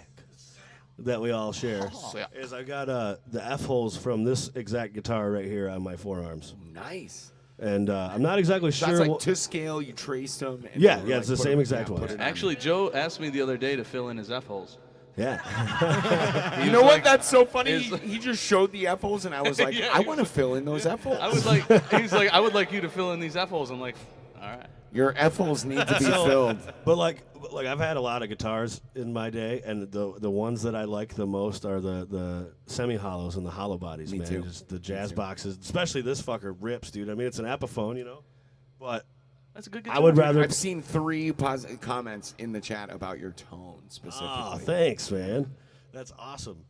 that we all share is I got the F holes from this exact guitar right here on my forearms. Nice. And I'm not exactly So sure. that's like what- to scale. You traced them. And Yeah, you were yeah, like, it's the put same them- exact yeah, one. put it on. Actually, Joe asked me the other day to fill in his F holes. Yeah. You know what? That's so funny. He just showed the F holes, and I was like, Yeah, I want to fill in those F holes. I was like, he's like, I would like you to fill in these F holes. I'm like, all right. Your F holes need to be filled. But like I've had a lot of guitars in my day, and the ones that I like the most are the semi hollows and the hollow bodies. Me man. too. Just the jazz boxes, especially this fucker rips, dude. I mean, it's an Epiphone, you know, but that's a good I would rather. I've seen 3 positive comments in the chat about your tone specifically. Oh, thanks, man. That's awesome.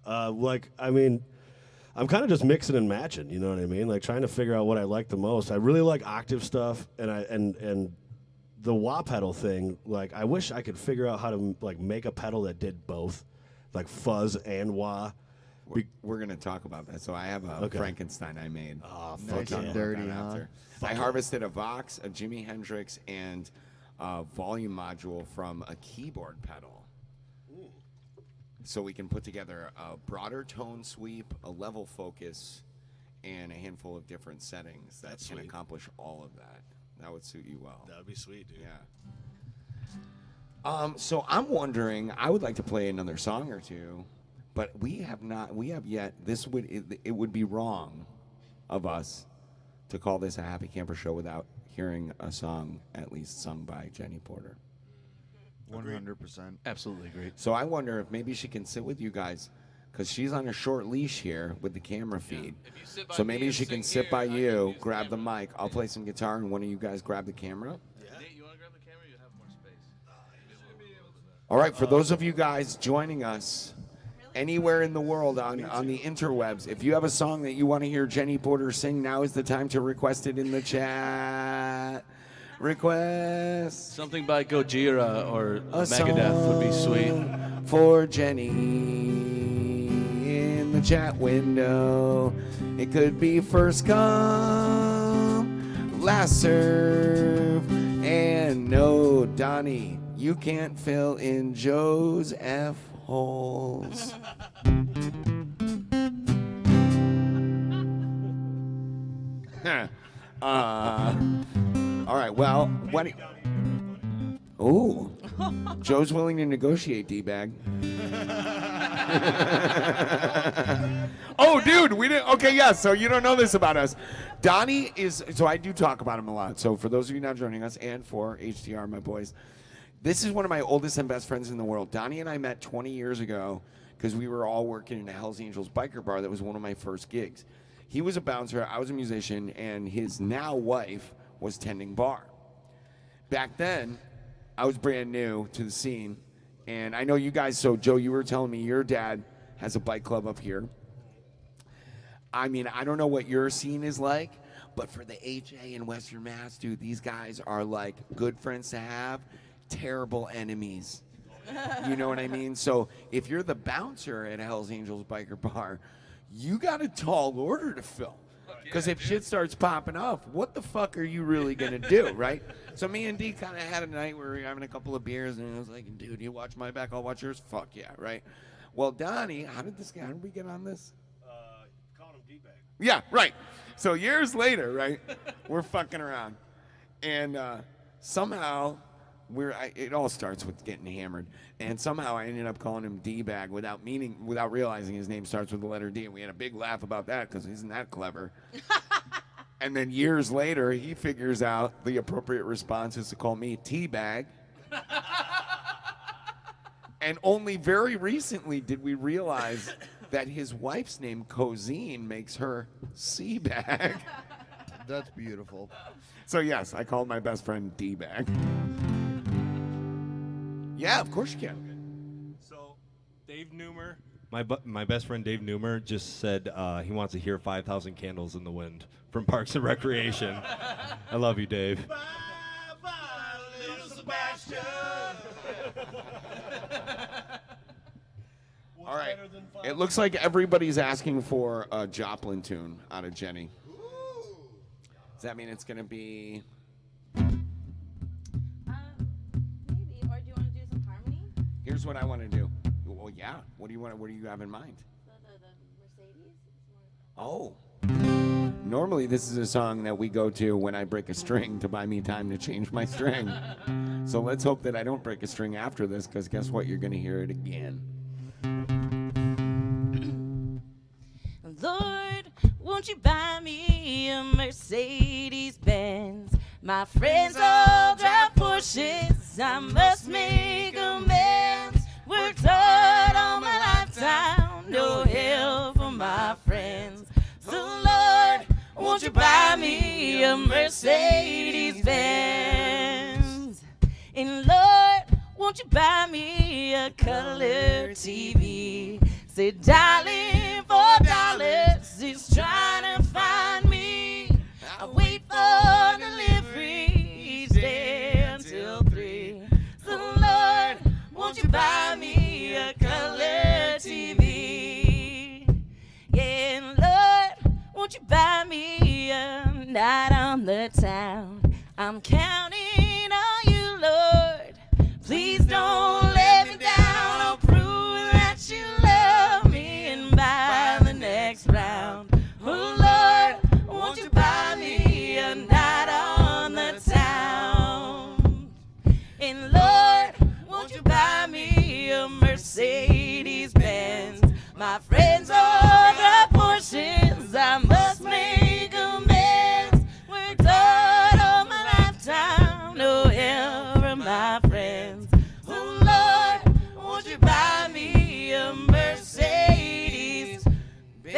Like, I mean, I'm kind of just mixing and matching. You know what I mean? Like trying to figure out what I like the most. I really like octave stuff, and the wah pedal thing. Like, I wish I could figure out how to like make a pedal that did both, like fuzz and wah. We're gonna talk about that. So I have a Frankenstein I made. Oh, Nice and dirty, huh? I harvested a Vox, a Jimi Hendrix, and a volume module from a keyboard pedal. So we can put together a broader tone sweep, a level focus, and a handful of different settings that can accomplish all of that. That would suit you well. That would be sweet, dude. Yeah. So I'm wondering, I would like to play another song or two, but we have yet. It would be wrong of us to call this a Happy Camper show without hearing a song at least sung by Jenny Porter. 100%. Absolutely agree. So I wonder if maybe she can sit with you guys, because she's on a short leash here with the camera feed. So maybe she can sit by you, grab the mic. I'll play some guitar, and one of you guys grab the camera. Nate, you want to grab the camera? You have more space. All right, for those of you guys joining us anywhere in the world on the interwebs, if you have a song that you want to hear Jenny Porter sing, now is the time to request it in the chat. Request something by Gojira or Megadeth would be sweet. For Jenny in the chat window. It could be first come, last serve, and no, Donnie, you can't fill in Joe's F holes. All right, well, what? Ooh, Joe's willing to negotiate, D-bag. Oh, dude, we didn't. Okay, yeah. So you don't know this about us. Donnie is. So I do talk about him a lot. So for those of you now joining us, and for HDR, my boys, this is one of my oldest and best friends in the world. Donnie and I met 20 years ago because we were all working in a Hells Angels biker bar. That was one of my first gigs. He was a bouncer, I was a musician, and his now wife was tending bar. Back then, I was brand new to the scene, and I know you guys, so Joe, you were telling me your dad has a bike club up here. I mean, I don't know what your scene is like, but for the HA in Western Mass, dude, these guys are like good friends to have, terrible enemies. You know what I mean? So if you're the bouncer at Hells Angels Biker Bar, you got a tall order to fill. Because if shit starts popping off, what the fuck are you really going to do, right? So me and D kind of had a night where we were having a couple of beers, and I was like, dude, you watch my back, I'll watch yours. Fuck yeah, right? Well, Donnie, how did we get on this? Calling him D-bag. Yeah, right. So years later, right, we're fucking around. And somehow, it all starts with getting hammered. And somehow I ended up calling him D-bag without realizing his name starts with the letter D. And we had a big laugh about that because isn't that clever? And then years later, he figures out the appropriate response is to call me T-bag. And only very recently did we realize that his wife's name, Cosine, makes her C-bag. That's beautiful. So yes, I called my best friend D-bag. Yeah, of course you can. So, Dave Newmer, my best friend Dave Newmer just said he wants to hear 5,000 Candles in the Wind from Parks and Recreation. I love you, Dave. Bye, bye, little Sebastian. All right. It looks like everybody's asking for a Joplin tune out of Jenny. Does that mean it's going to be... Maybe. Or do you want to do some harmony? Here's what I want to do. Well, yeah. What do you have in mind? The Mercedes? Oh. Normally, this is a song that we go to when I break a string to buy me time to change my string. So let's hope that I don't break a string after this, because guess what? You're going to hear it again. Lord, won't you buy me a Mercedes Benz? My friends all drive Porsches. I must make amends. Worked hard all my lifetime, no help from my friends. So Lord, won't you buy me a Mercedes Benz? And Lord, won't you buy me a color TV? Say, darling, $4 is trying to find me. I wait for delivery each day until 3. So Lord, won't you buy me a color TV? Yeah, and Lord, won't you buy me a night on the town? I'm counting on you, Lord. Please don't let me down. I'll prove that you love me, and by the next round, oh Lord, won't you buy me a night on the town? And Lord, won't you buy me a Mercedes Benz? My friends all drive Porsches. I must make amends. Worked hard all my lifetime, no help from my friends. Oh Lord, won't you buy me a Mercedes Benz?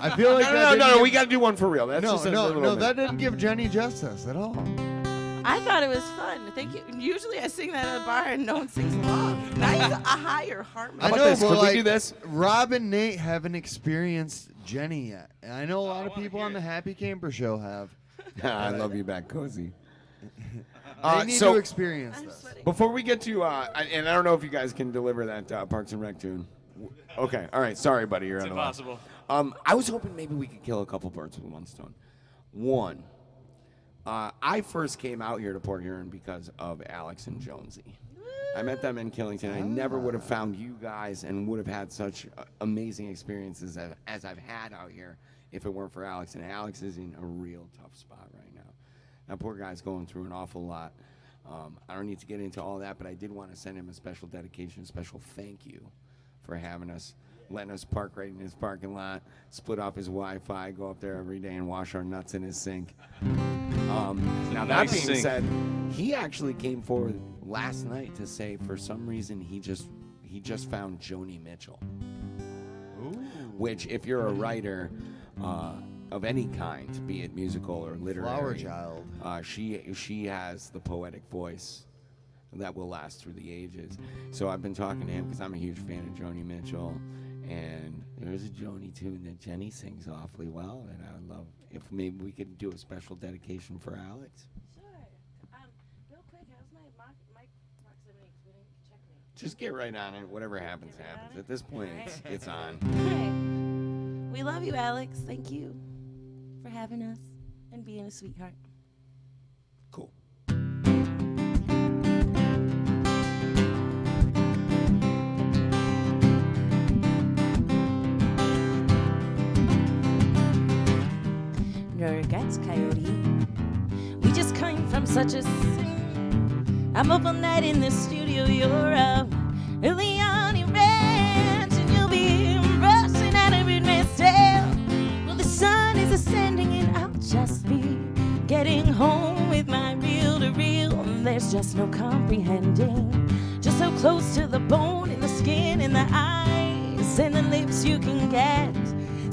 I feel like No, we got to do one for real. That's just a little bit. that didn't give Jenny justice at all. I thought it was fun. Thank you. Usually I sing that at a bar and no one sings along. Nice, a higher harmony. I about know, this? but Could we like, do this? Rob and Nate haven't experienced Jenny yet. And I know a lot of people on the Happy Camper Show have. I love you back, Cozy. They need to experience this. Before we get to, and I don't know if you guys can deliver that Parks and Rec tune. Okay, all right. Sorry, buddy. You're on the line. Impossible. I was hoping maybe we could kill a couple birds with one stone. One, I first came out here to Port Huron because of Alex and Jonesy. I met them in Killington. I never would have found you guys and would have had such amazing experiences as I've had out here if it weren't for Alex. And Alex is in a real tough spot right now. That poor guy's going through an awful lot. I don't need to get into all that, but I did want to send him a special dedication, a special thank you for having us, letting us park right in his parking lot, split off his Wi-Fi, go up there every day and wash our nuts in his sink. Now that being said, he actually came forward last night to say for some reason he just found Joni Mitchell. Ooh. Which, if you're a writer of any kind, be it musical or literary, Flower Child, she has the poetic voice that will last through the ages. So I've been talking to him because I'm a huge fan of Joni Mitchell, and there's a Joni tune that Jenny sings awfully well, and I would love if maybe we could do a special dedication for Alex. Sure. Real quick, how's my mic proximity? We didn't check me. Just get right on it. Whatever happens, happens. At this point, it's on. Okay. We love you, Alex. Thank you for having us and being a sweetheart. Cool. No regrets, Coyote. We just came from such a scene. I'm up all night in the studio. You're up early on your ranch, and you'll be rushing out of midnight's tale. Well, the sun is ascending, and I'll just be getting home with my reel-to-reel. There's just no comprehending just how close to the bone and the skin and the eyes and the lips you can get.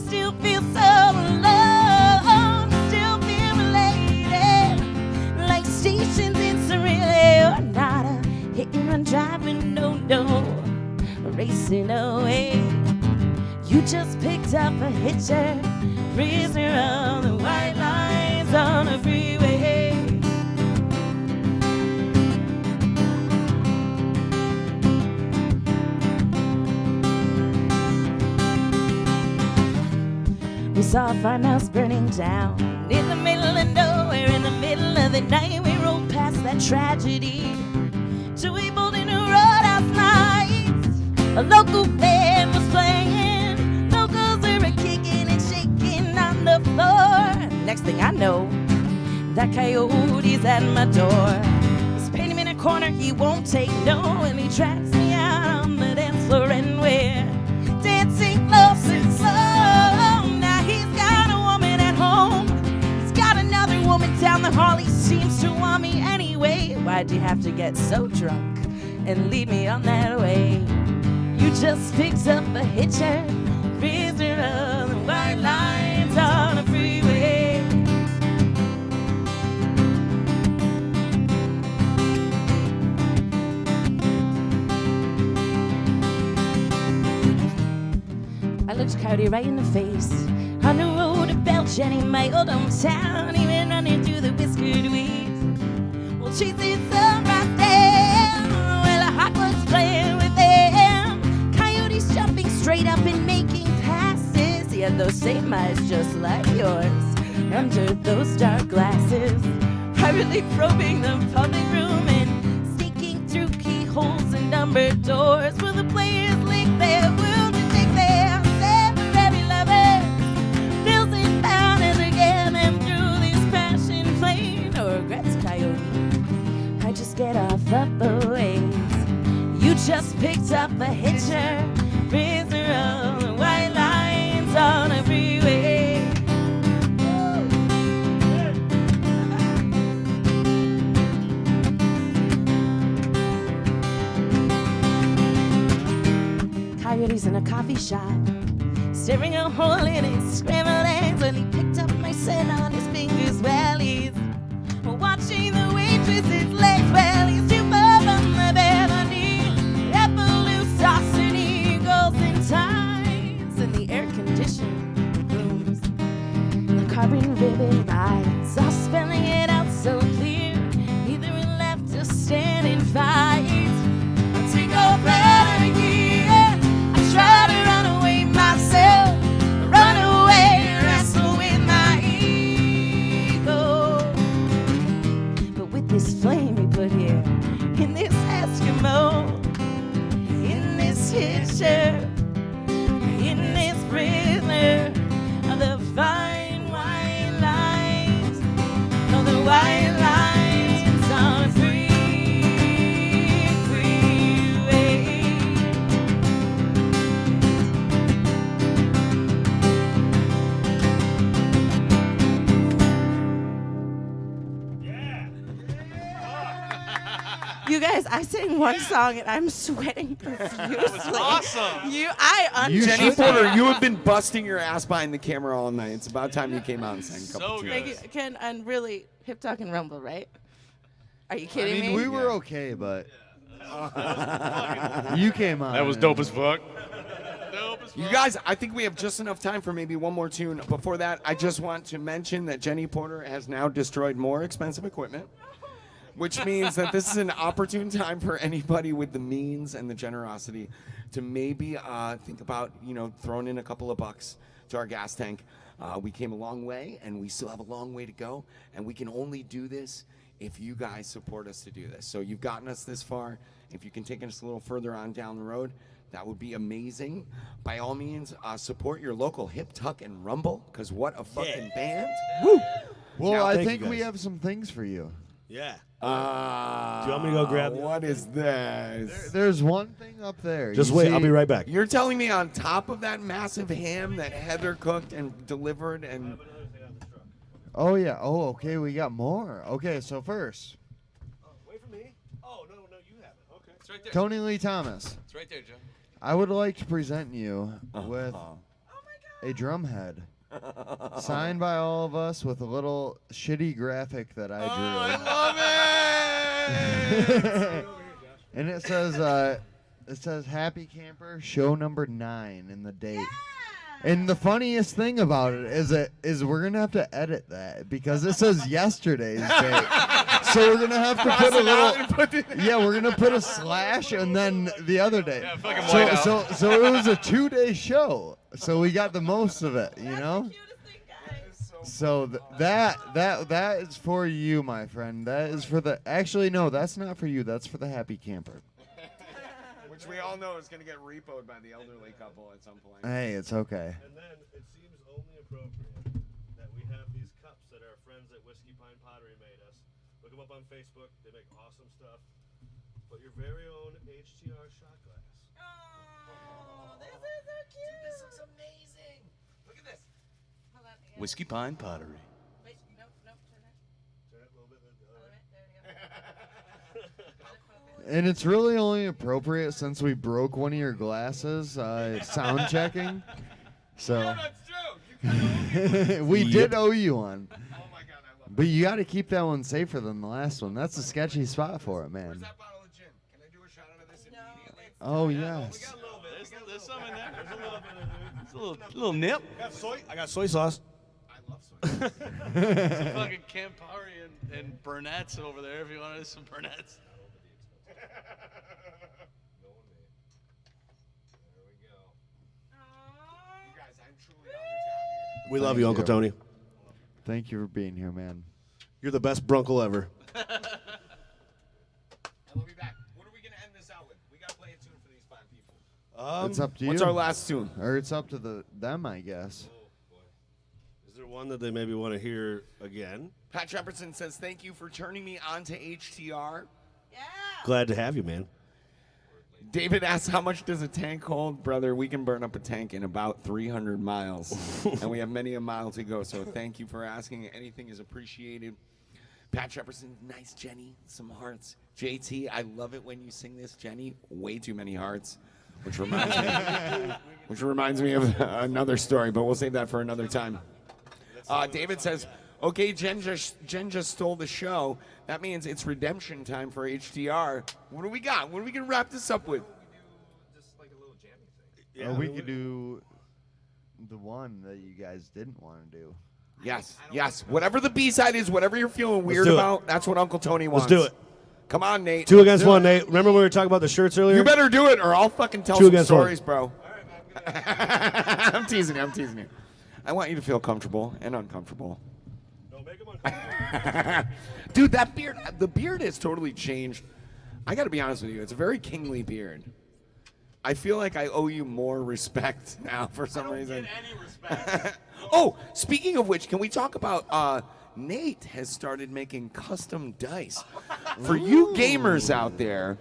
Still feel so alone, still feel related, like stations in Surreal. Or not a hit and run driving, no, racing away. You just picked up a hitcher, prisoner of the white lines on a freeway. We saw a farmhouse burning down in the middle of nowhere. In the middle of the night, we rolled past that tragedy. Joey Bolden who Roadhouse nights. A local band was playing. Locals were kicking and shaking on the floor. Next thing I know, that coyote's at my door. He's painting me in a corner, he won't take no, and he tracks me out on the dance floor, and we're dancing close and slow. Now he's got a woman at home. He's got another woman down the hall. He seems to want me anyway. Why'd you have to get so drunk and lead me on that way? You just picked up a hitcher, prisoner of the white lines on a freeway. I looked Coyote right in the face on the road to Belgium, my old hometown. Even running through the whiskered weeds. Well, cheesy sun right there. Well, a hot one's playing with them. Coyotes jumping straight up and making passes. He had those same eyes just like yours under those dark glasses. Privately probing the public room and sneaking through keyholes and numbered doors. Will the players lick their wounds and take their temporary lovers? Bills and pounders are getting them through this passion plane. No regrets, Coyote. I just get off of the waves. You just picked up a hitcher, prisoner of the white lines on a freeway. Coyote's in a coffee shop, staring a hole in his scrambled eggs when he picked up my scent on his fingers while he's watching the waitress's legs while he's too far from the bed underneath. Appaloosa sauce and eagles and tides in the air-conditioned rooms. The carbon ribbon rides, all spelling it out so clear. Either we left or stand and fight. I'll take off better gear. I try to run away myself, run away, wrestle with my ego. But with this flame we put here, in this Eskimo, in this hitcher, in this prisoner of the fine white lines, of the white lines on a freeway. You guys, I sang one song and I'm sweating profusely. That was awesome. Jenny Porter, you have been busting your ass behind the camera all night. It's about time you came out and sang a couple tunes. Thank you, Ken, and really, Hip Talk and Rumble, right? Are you kidding me? We were okay, but you came on. That was dope as fuck. You guys, I think we have just enough time for maybe one more tune. Before that, I just want to mention that Jenny Porter has now destroyed more expensive equipment, which means that this is an opportune time for anybody with the means and the generosity to maybe think about, throwing in a couple of bucks to our gas tank. We came a long way, and we still have a long way to go, and we can only do this if you guys support us to do this. So you've gotten us this far. If you can take us a little further on down the road, that would be amazing. By all means, support your local Hip Tuck and Rumble, because what a fucking band. Woo! Well, Now, I thank think you we guys. have some things for you. Yeah. Do you want me to go grab it? What is this? There's one thing up there. Just You wait, see- I'll be right back. You're telling me on top of that massive ham that Heather cooked and delivered and... Oh, yeah. Oh, okay. We got more. Okay, so first, Wait for me. Oh, no, you have it. Okay. It's right there. Tony Lee Thomas. It's right there, Joe. I would like to present you with a drum head signed by all of us with a little shitty graphic that I drew. I love it! And it says Happy Camper show number 9 in the date. And the funniest thing about it is we're gonna have to edit that because it says yesterday's date. So we're gonna have to put a little. Yeah, we're gonna put a slash and then the other day. Yeah, fucking white out. So it was a 2-day show. So we got the most of it, you know. So that is for you, my friend. That is for the. Actually, no, that's not for you. That's for the happy camper. Which we all know is going to get repoed by the elderly couple at some point. Hey, it's okay. And then it seems only appropriate that we have these cups that our friends at Whiskey Pine Pottery made us. Look them up on Facebook. They make awesome stuff. Put your very own HTR shot glass. Oh, this is so cute. This looks amazing. Look at this. Whiskey Pine Pottery. Wait, nope, turn it. Turn it a little bit. And it's really only appropriate since we broke one of your glasses sound checking. So That's true. we did owe you one. Oh my God, I love But you got to keep that one safer than the last one. That's a sketchy spot for it, man. Where's that bottle of gin? Can I do a shot out of this immediately? Oh, yes. We got a little bit. There's some in there. There's a little bit of it. It's a little nip. I got soy sauce. I love soy sauce. Some fucking Campari and Burnett's over there if you wanted some Burnett's. We love you, Uncle Tony. Thank you for being here, man. You're the best brunkle ever. I love you back. What are we going to end this out with? We got to play a tune for these fine people. It's up to you. What's our last tune? Or it's up to them, I guess. Is there one that they maybe want to hear again? Pat Jefferson says, thank you for turning me on to HTR. Glad to have you, man. David asks, how much does a tank hold? Brother, we can burn up a tank in about 300 miles. And we have many a mile to go. So thank you for asking. Anything is appreciated. Pat Jefferson, nice, Jenny. Some hearts. JT, I love it when you sing this, Jenny. Way too many hearts. Which reminds me of another story, but we'll save that for another time. David says, okay, Jen just stole the show. That means it's redemption time for HTR. What do we got? What are we going to wrap this up with? Or we could do the one that you guys didn't want to do. Yes. Whatever the B-side is, whatever you're feeling weird about, that's what Uncle Tony wants. Let's do it. Come on, Nate. 2 against 1, Nate. Remember when we were talking about the shirts earlier? You better do it or I'll fucking tell 2 some against stories, 1. bro. I'm teasing you. I want you to feel comfortable and uncomfortable. Dude, that beard, the beard has totally changed. I got to be honest with you. It's a very kingly beard. I feel like I owe you more respect now for some reason. Get any respect. Oh, speaking of which, can we talk about Nate has started making custom dice. For you gamers out there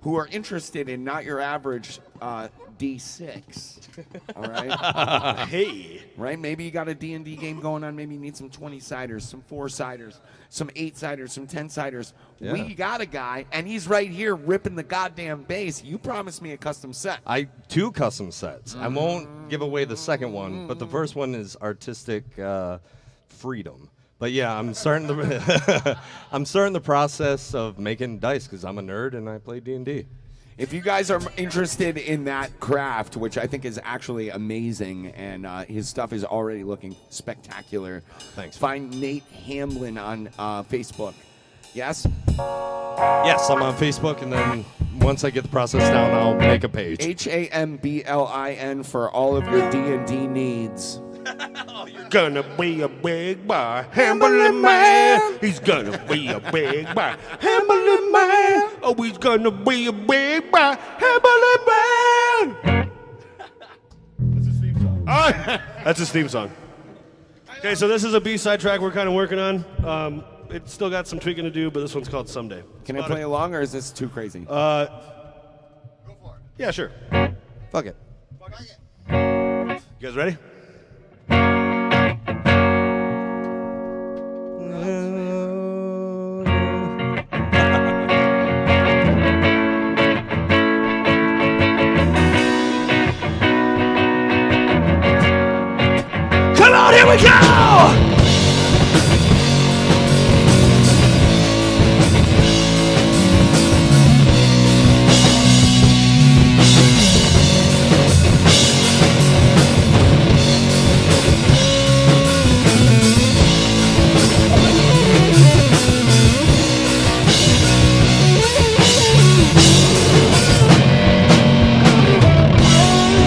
who are interested in not your average D6, all right? Hey. Right? Maybe you got a D&D game going on. Maybe you need some 20-siders, some 4-siders, some 8-siders, some 10-siders. Yeah. We got a guy, and he's right here ripping the goddamn base. You promised me a custom set. 2 custom sets. I won't give away the second one, but the first one is artistic freedom. But yeah, I'm starting the process of making dice because I'm a nerd and I play D&D. If you guys are interested in that craft, which I think is actually amazing, and his stuff is already looking spectacular. Thanks. Find Nate Hamblin on Facebook. Yes? Yes, I'm on Facebook, and then once I get the process down, I'll make a page. HAMBLIN for all of your D&D needs. Gonna be a big boy, Hamblin man. He's gonna be a big boy, Hamblin man. Oh, he's gonna be a big boy, Hamblin man. That's his theme song. Okay, so this is a B-side track we're kind of working on. It's still got some tweaking to do, but this one's called Someday. Can I play along, or is this too crazy? Go for it. Yeah, sure. Fuck it. You guys ready? Come on, here we go!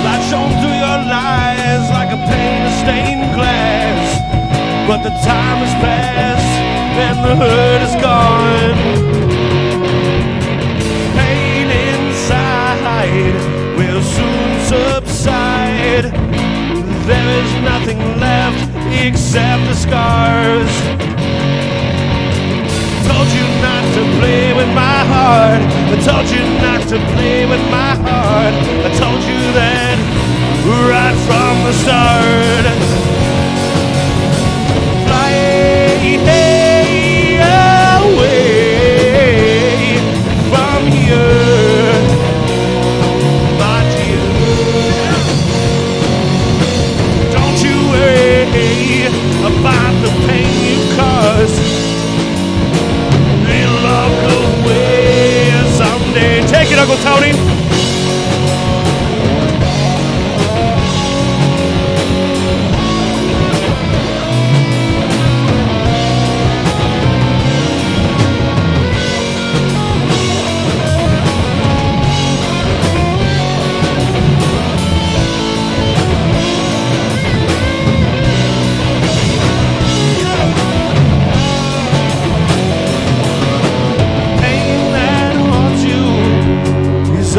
Light shone through your lies like a pane of stained glass. when the hurt is gone. Pain inside will soon subside. There is nothing left except the scars. Told you not to play with my heart. I told you not to play with my heart. I told you that right from the start. Fly away from here, my dear. Don't you worry about the pain you cause. It'll all go away someday. Take it, Uncle Tony.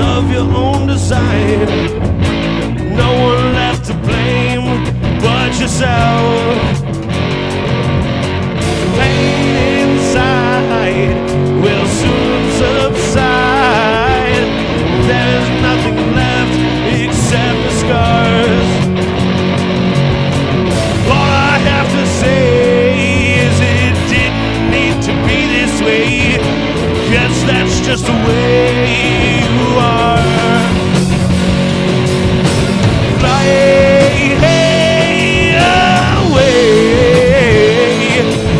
Of your own design, no one left to blame but yourself. Pain inside will soon subside. There's nothing left except the scars. All I have to say is it didn't need to be this way. Guess that's just the way you are. Fly away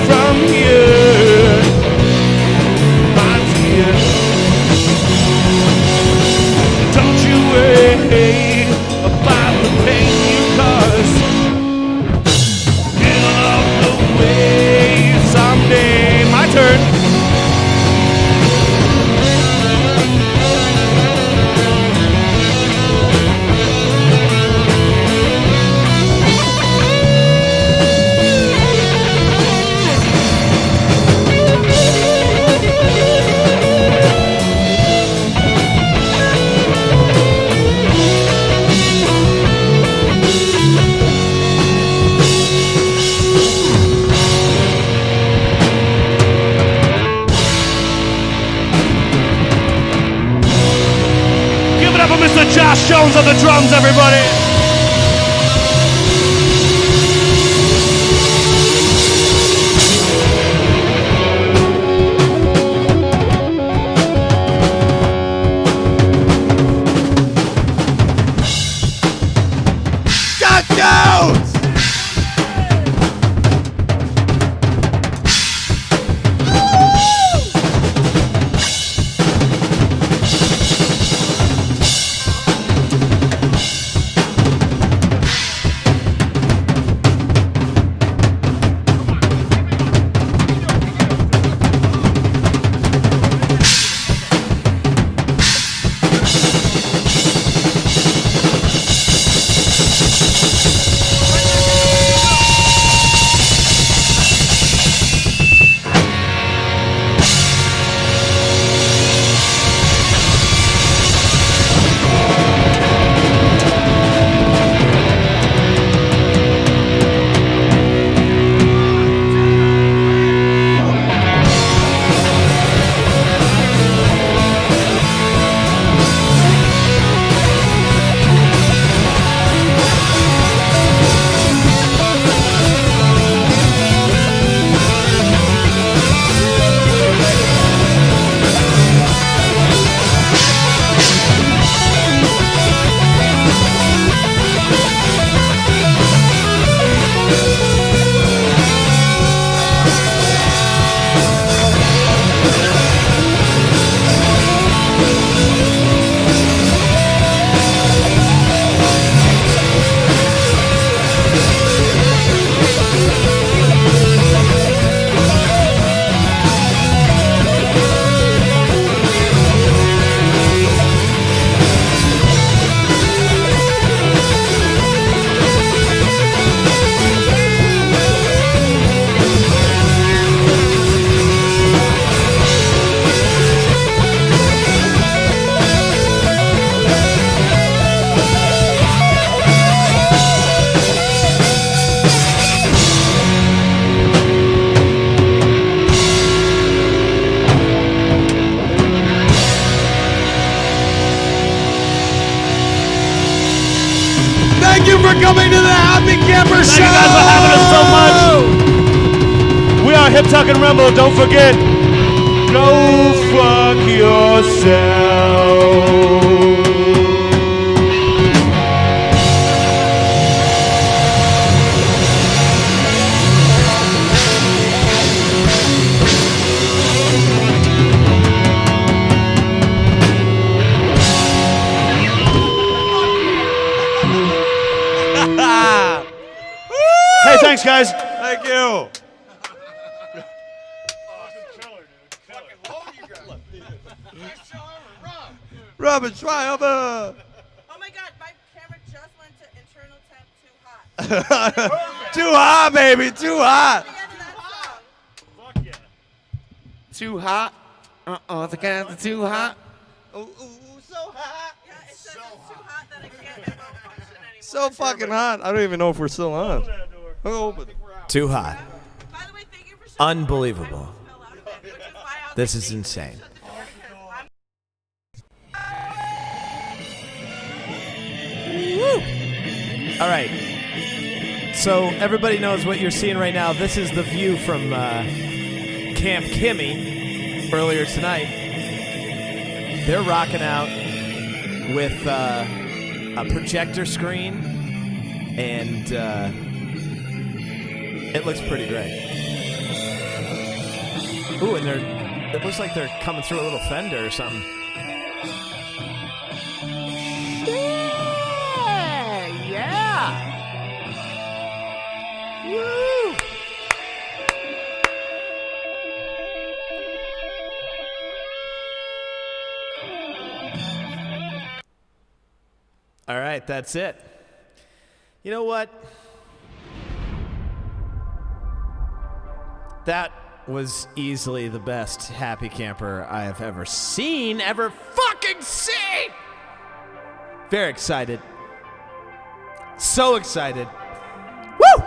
from here, my dear. Don't you worry about the pain you cause. It'll all go away someday. My turn. Mr. Josh Jones on the drums, everybody. Josh Jones! you for coming to the Happy Camper Show. Thank you guys for having us so much. We are Hip Tuck and Rumble. Don't forget, go fuck yourself. Hey, thanks, guys. Thank you. Robin Schreiber. Oh my God, my camera just went to internal temp too hot. Too hot, baby. Too hot. Too hot. The cats are too hot. So hot. Yeah, it says it's too hot that I can't function anymore. So fucking hot. I don't even know if we're still on. Open. Too hot. Unbelievable. This is insane. Woo! All right. So everybody knows what you're seeing right now. This is the view from Camp Kimmy earlier tonight. They're rocking out with a projector screen, and it looks pretty great. Ooh, and it looks like they're coming through a little fender or something. Yeah! Woo! All right, that's it. You know what? That was easily the best Happy Camper I have ever seen, ever fucking seen! Very excited. So excited. Woo!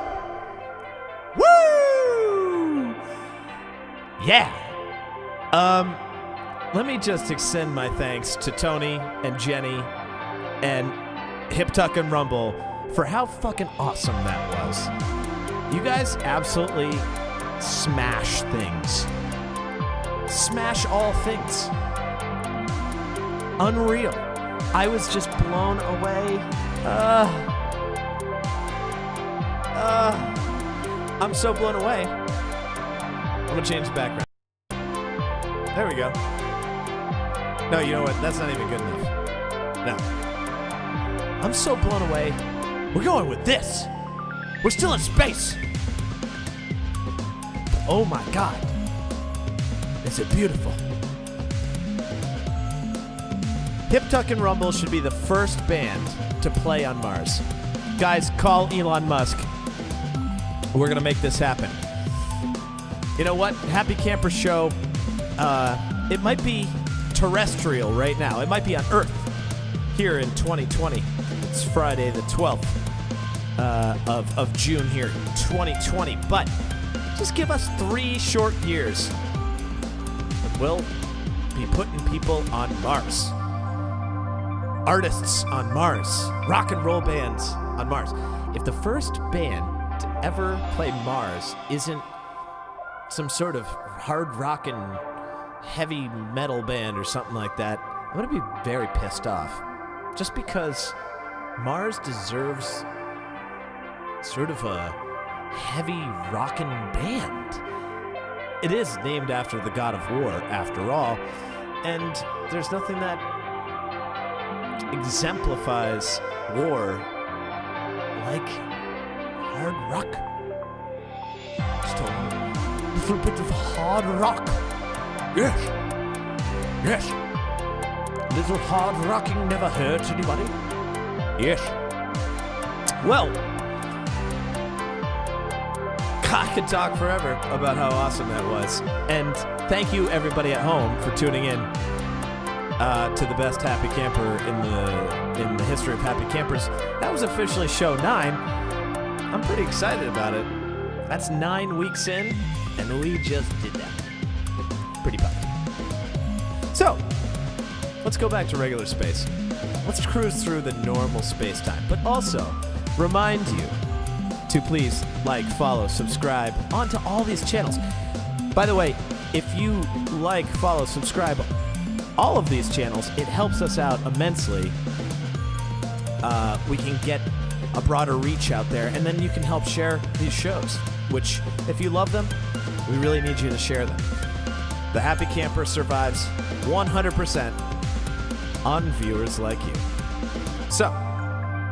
Woo! Yeah. Let me just extend my thanks to Tony and Jenny and Hip Tuck and Rumble for how fucking awesome that was. You guys absolutely smash things. Smash all things. Unreal. I was just blown away. I'm so blown away. I'm gonna change the background. There we go. No, you know what? That's not even good enough. No. I'm so blown away. We're going with this. We're still in space. Oh my God. Is it beautiful? Hip Tuck and Rumble should be the first band to play on Mars. Guys, call Elon Musk. We're going to make this happen. You know what? Happy Camper Show, it might be terrestrial right now. It might be on Earth here in 2020. It's Friday the 12th of June here in 2020. But just give us 3 short years, and we'll be putting people on Mars. Artists on Mars. Rock and roll bands on Mars. If the first band to ever play Mars isn't some sort of hard rockin' heavy metal band or something like that, I'm gonna be very pissed off. Just because Mars deserves sort of a heavy rockin' band. It is named after the god of war, after all, and there's nothing that exemplifies war like hard rock. Just a little bit of hard rock. Yes. Yes. Little hard rocking never hurts anybody. Yes. Well, I could talk forever about how awesome that was. And thank you everybody at home for tuning in to the best Happy Camper in the history of Happy Campers. That was officially show 9. I'm pretty excited about it. That's 9 weeks in, and we just did that. Pretty pumped. So, let's go back to regular space. Let's cruise through the normal space-time, but also remind you to please like, follow, subscribe onto all these channels. By the way, if you like, follow, subscribe all of these channels, it helps us out immensely. We can get a broader reach out there, and then you can help share these shows, which, if you love them, we really need you to share them. The Happy Camper survives 100% on viewers like you. So,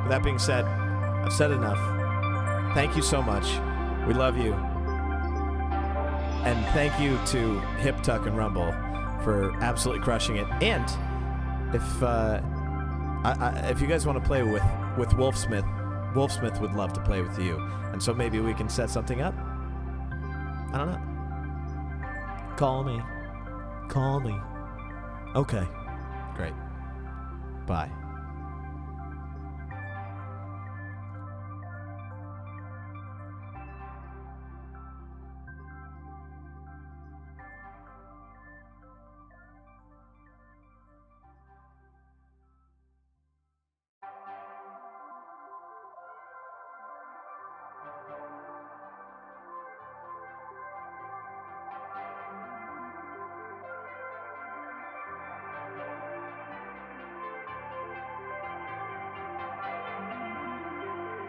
with that being said, I've said enough. Thank you so much. We love you. And thank you to Hip, Tuck, and Rumble for absolutely crushing it. And if you guys want to play with Wolfsmith, Wolfsmith would love to play with you. And so maybe we can set something up. I don't know. Call me. Call me. Okay. Great. Bye.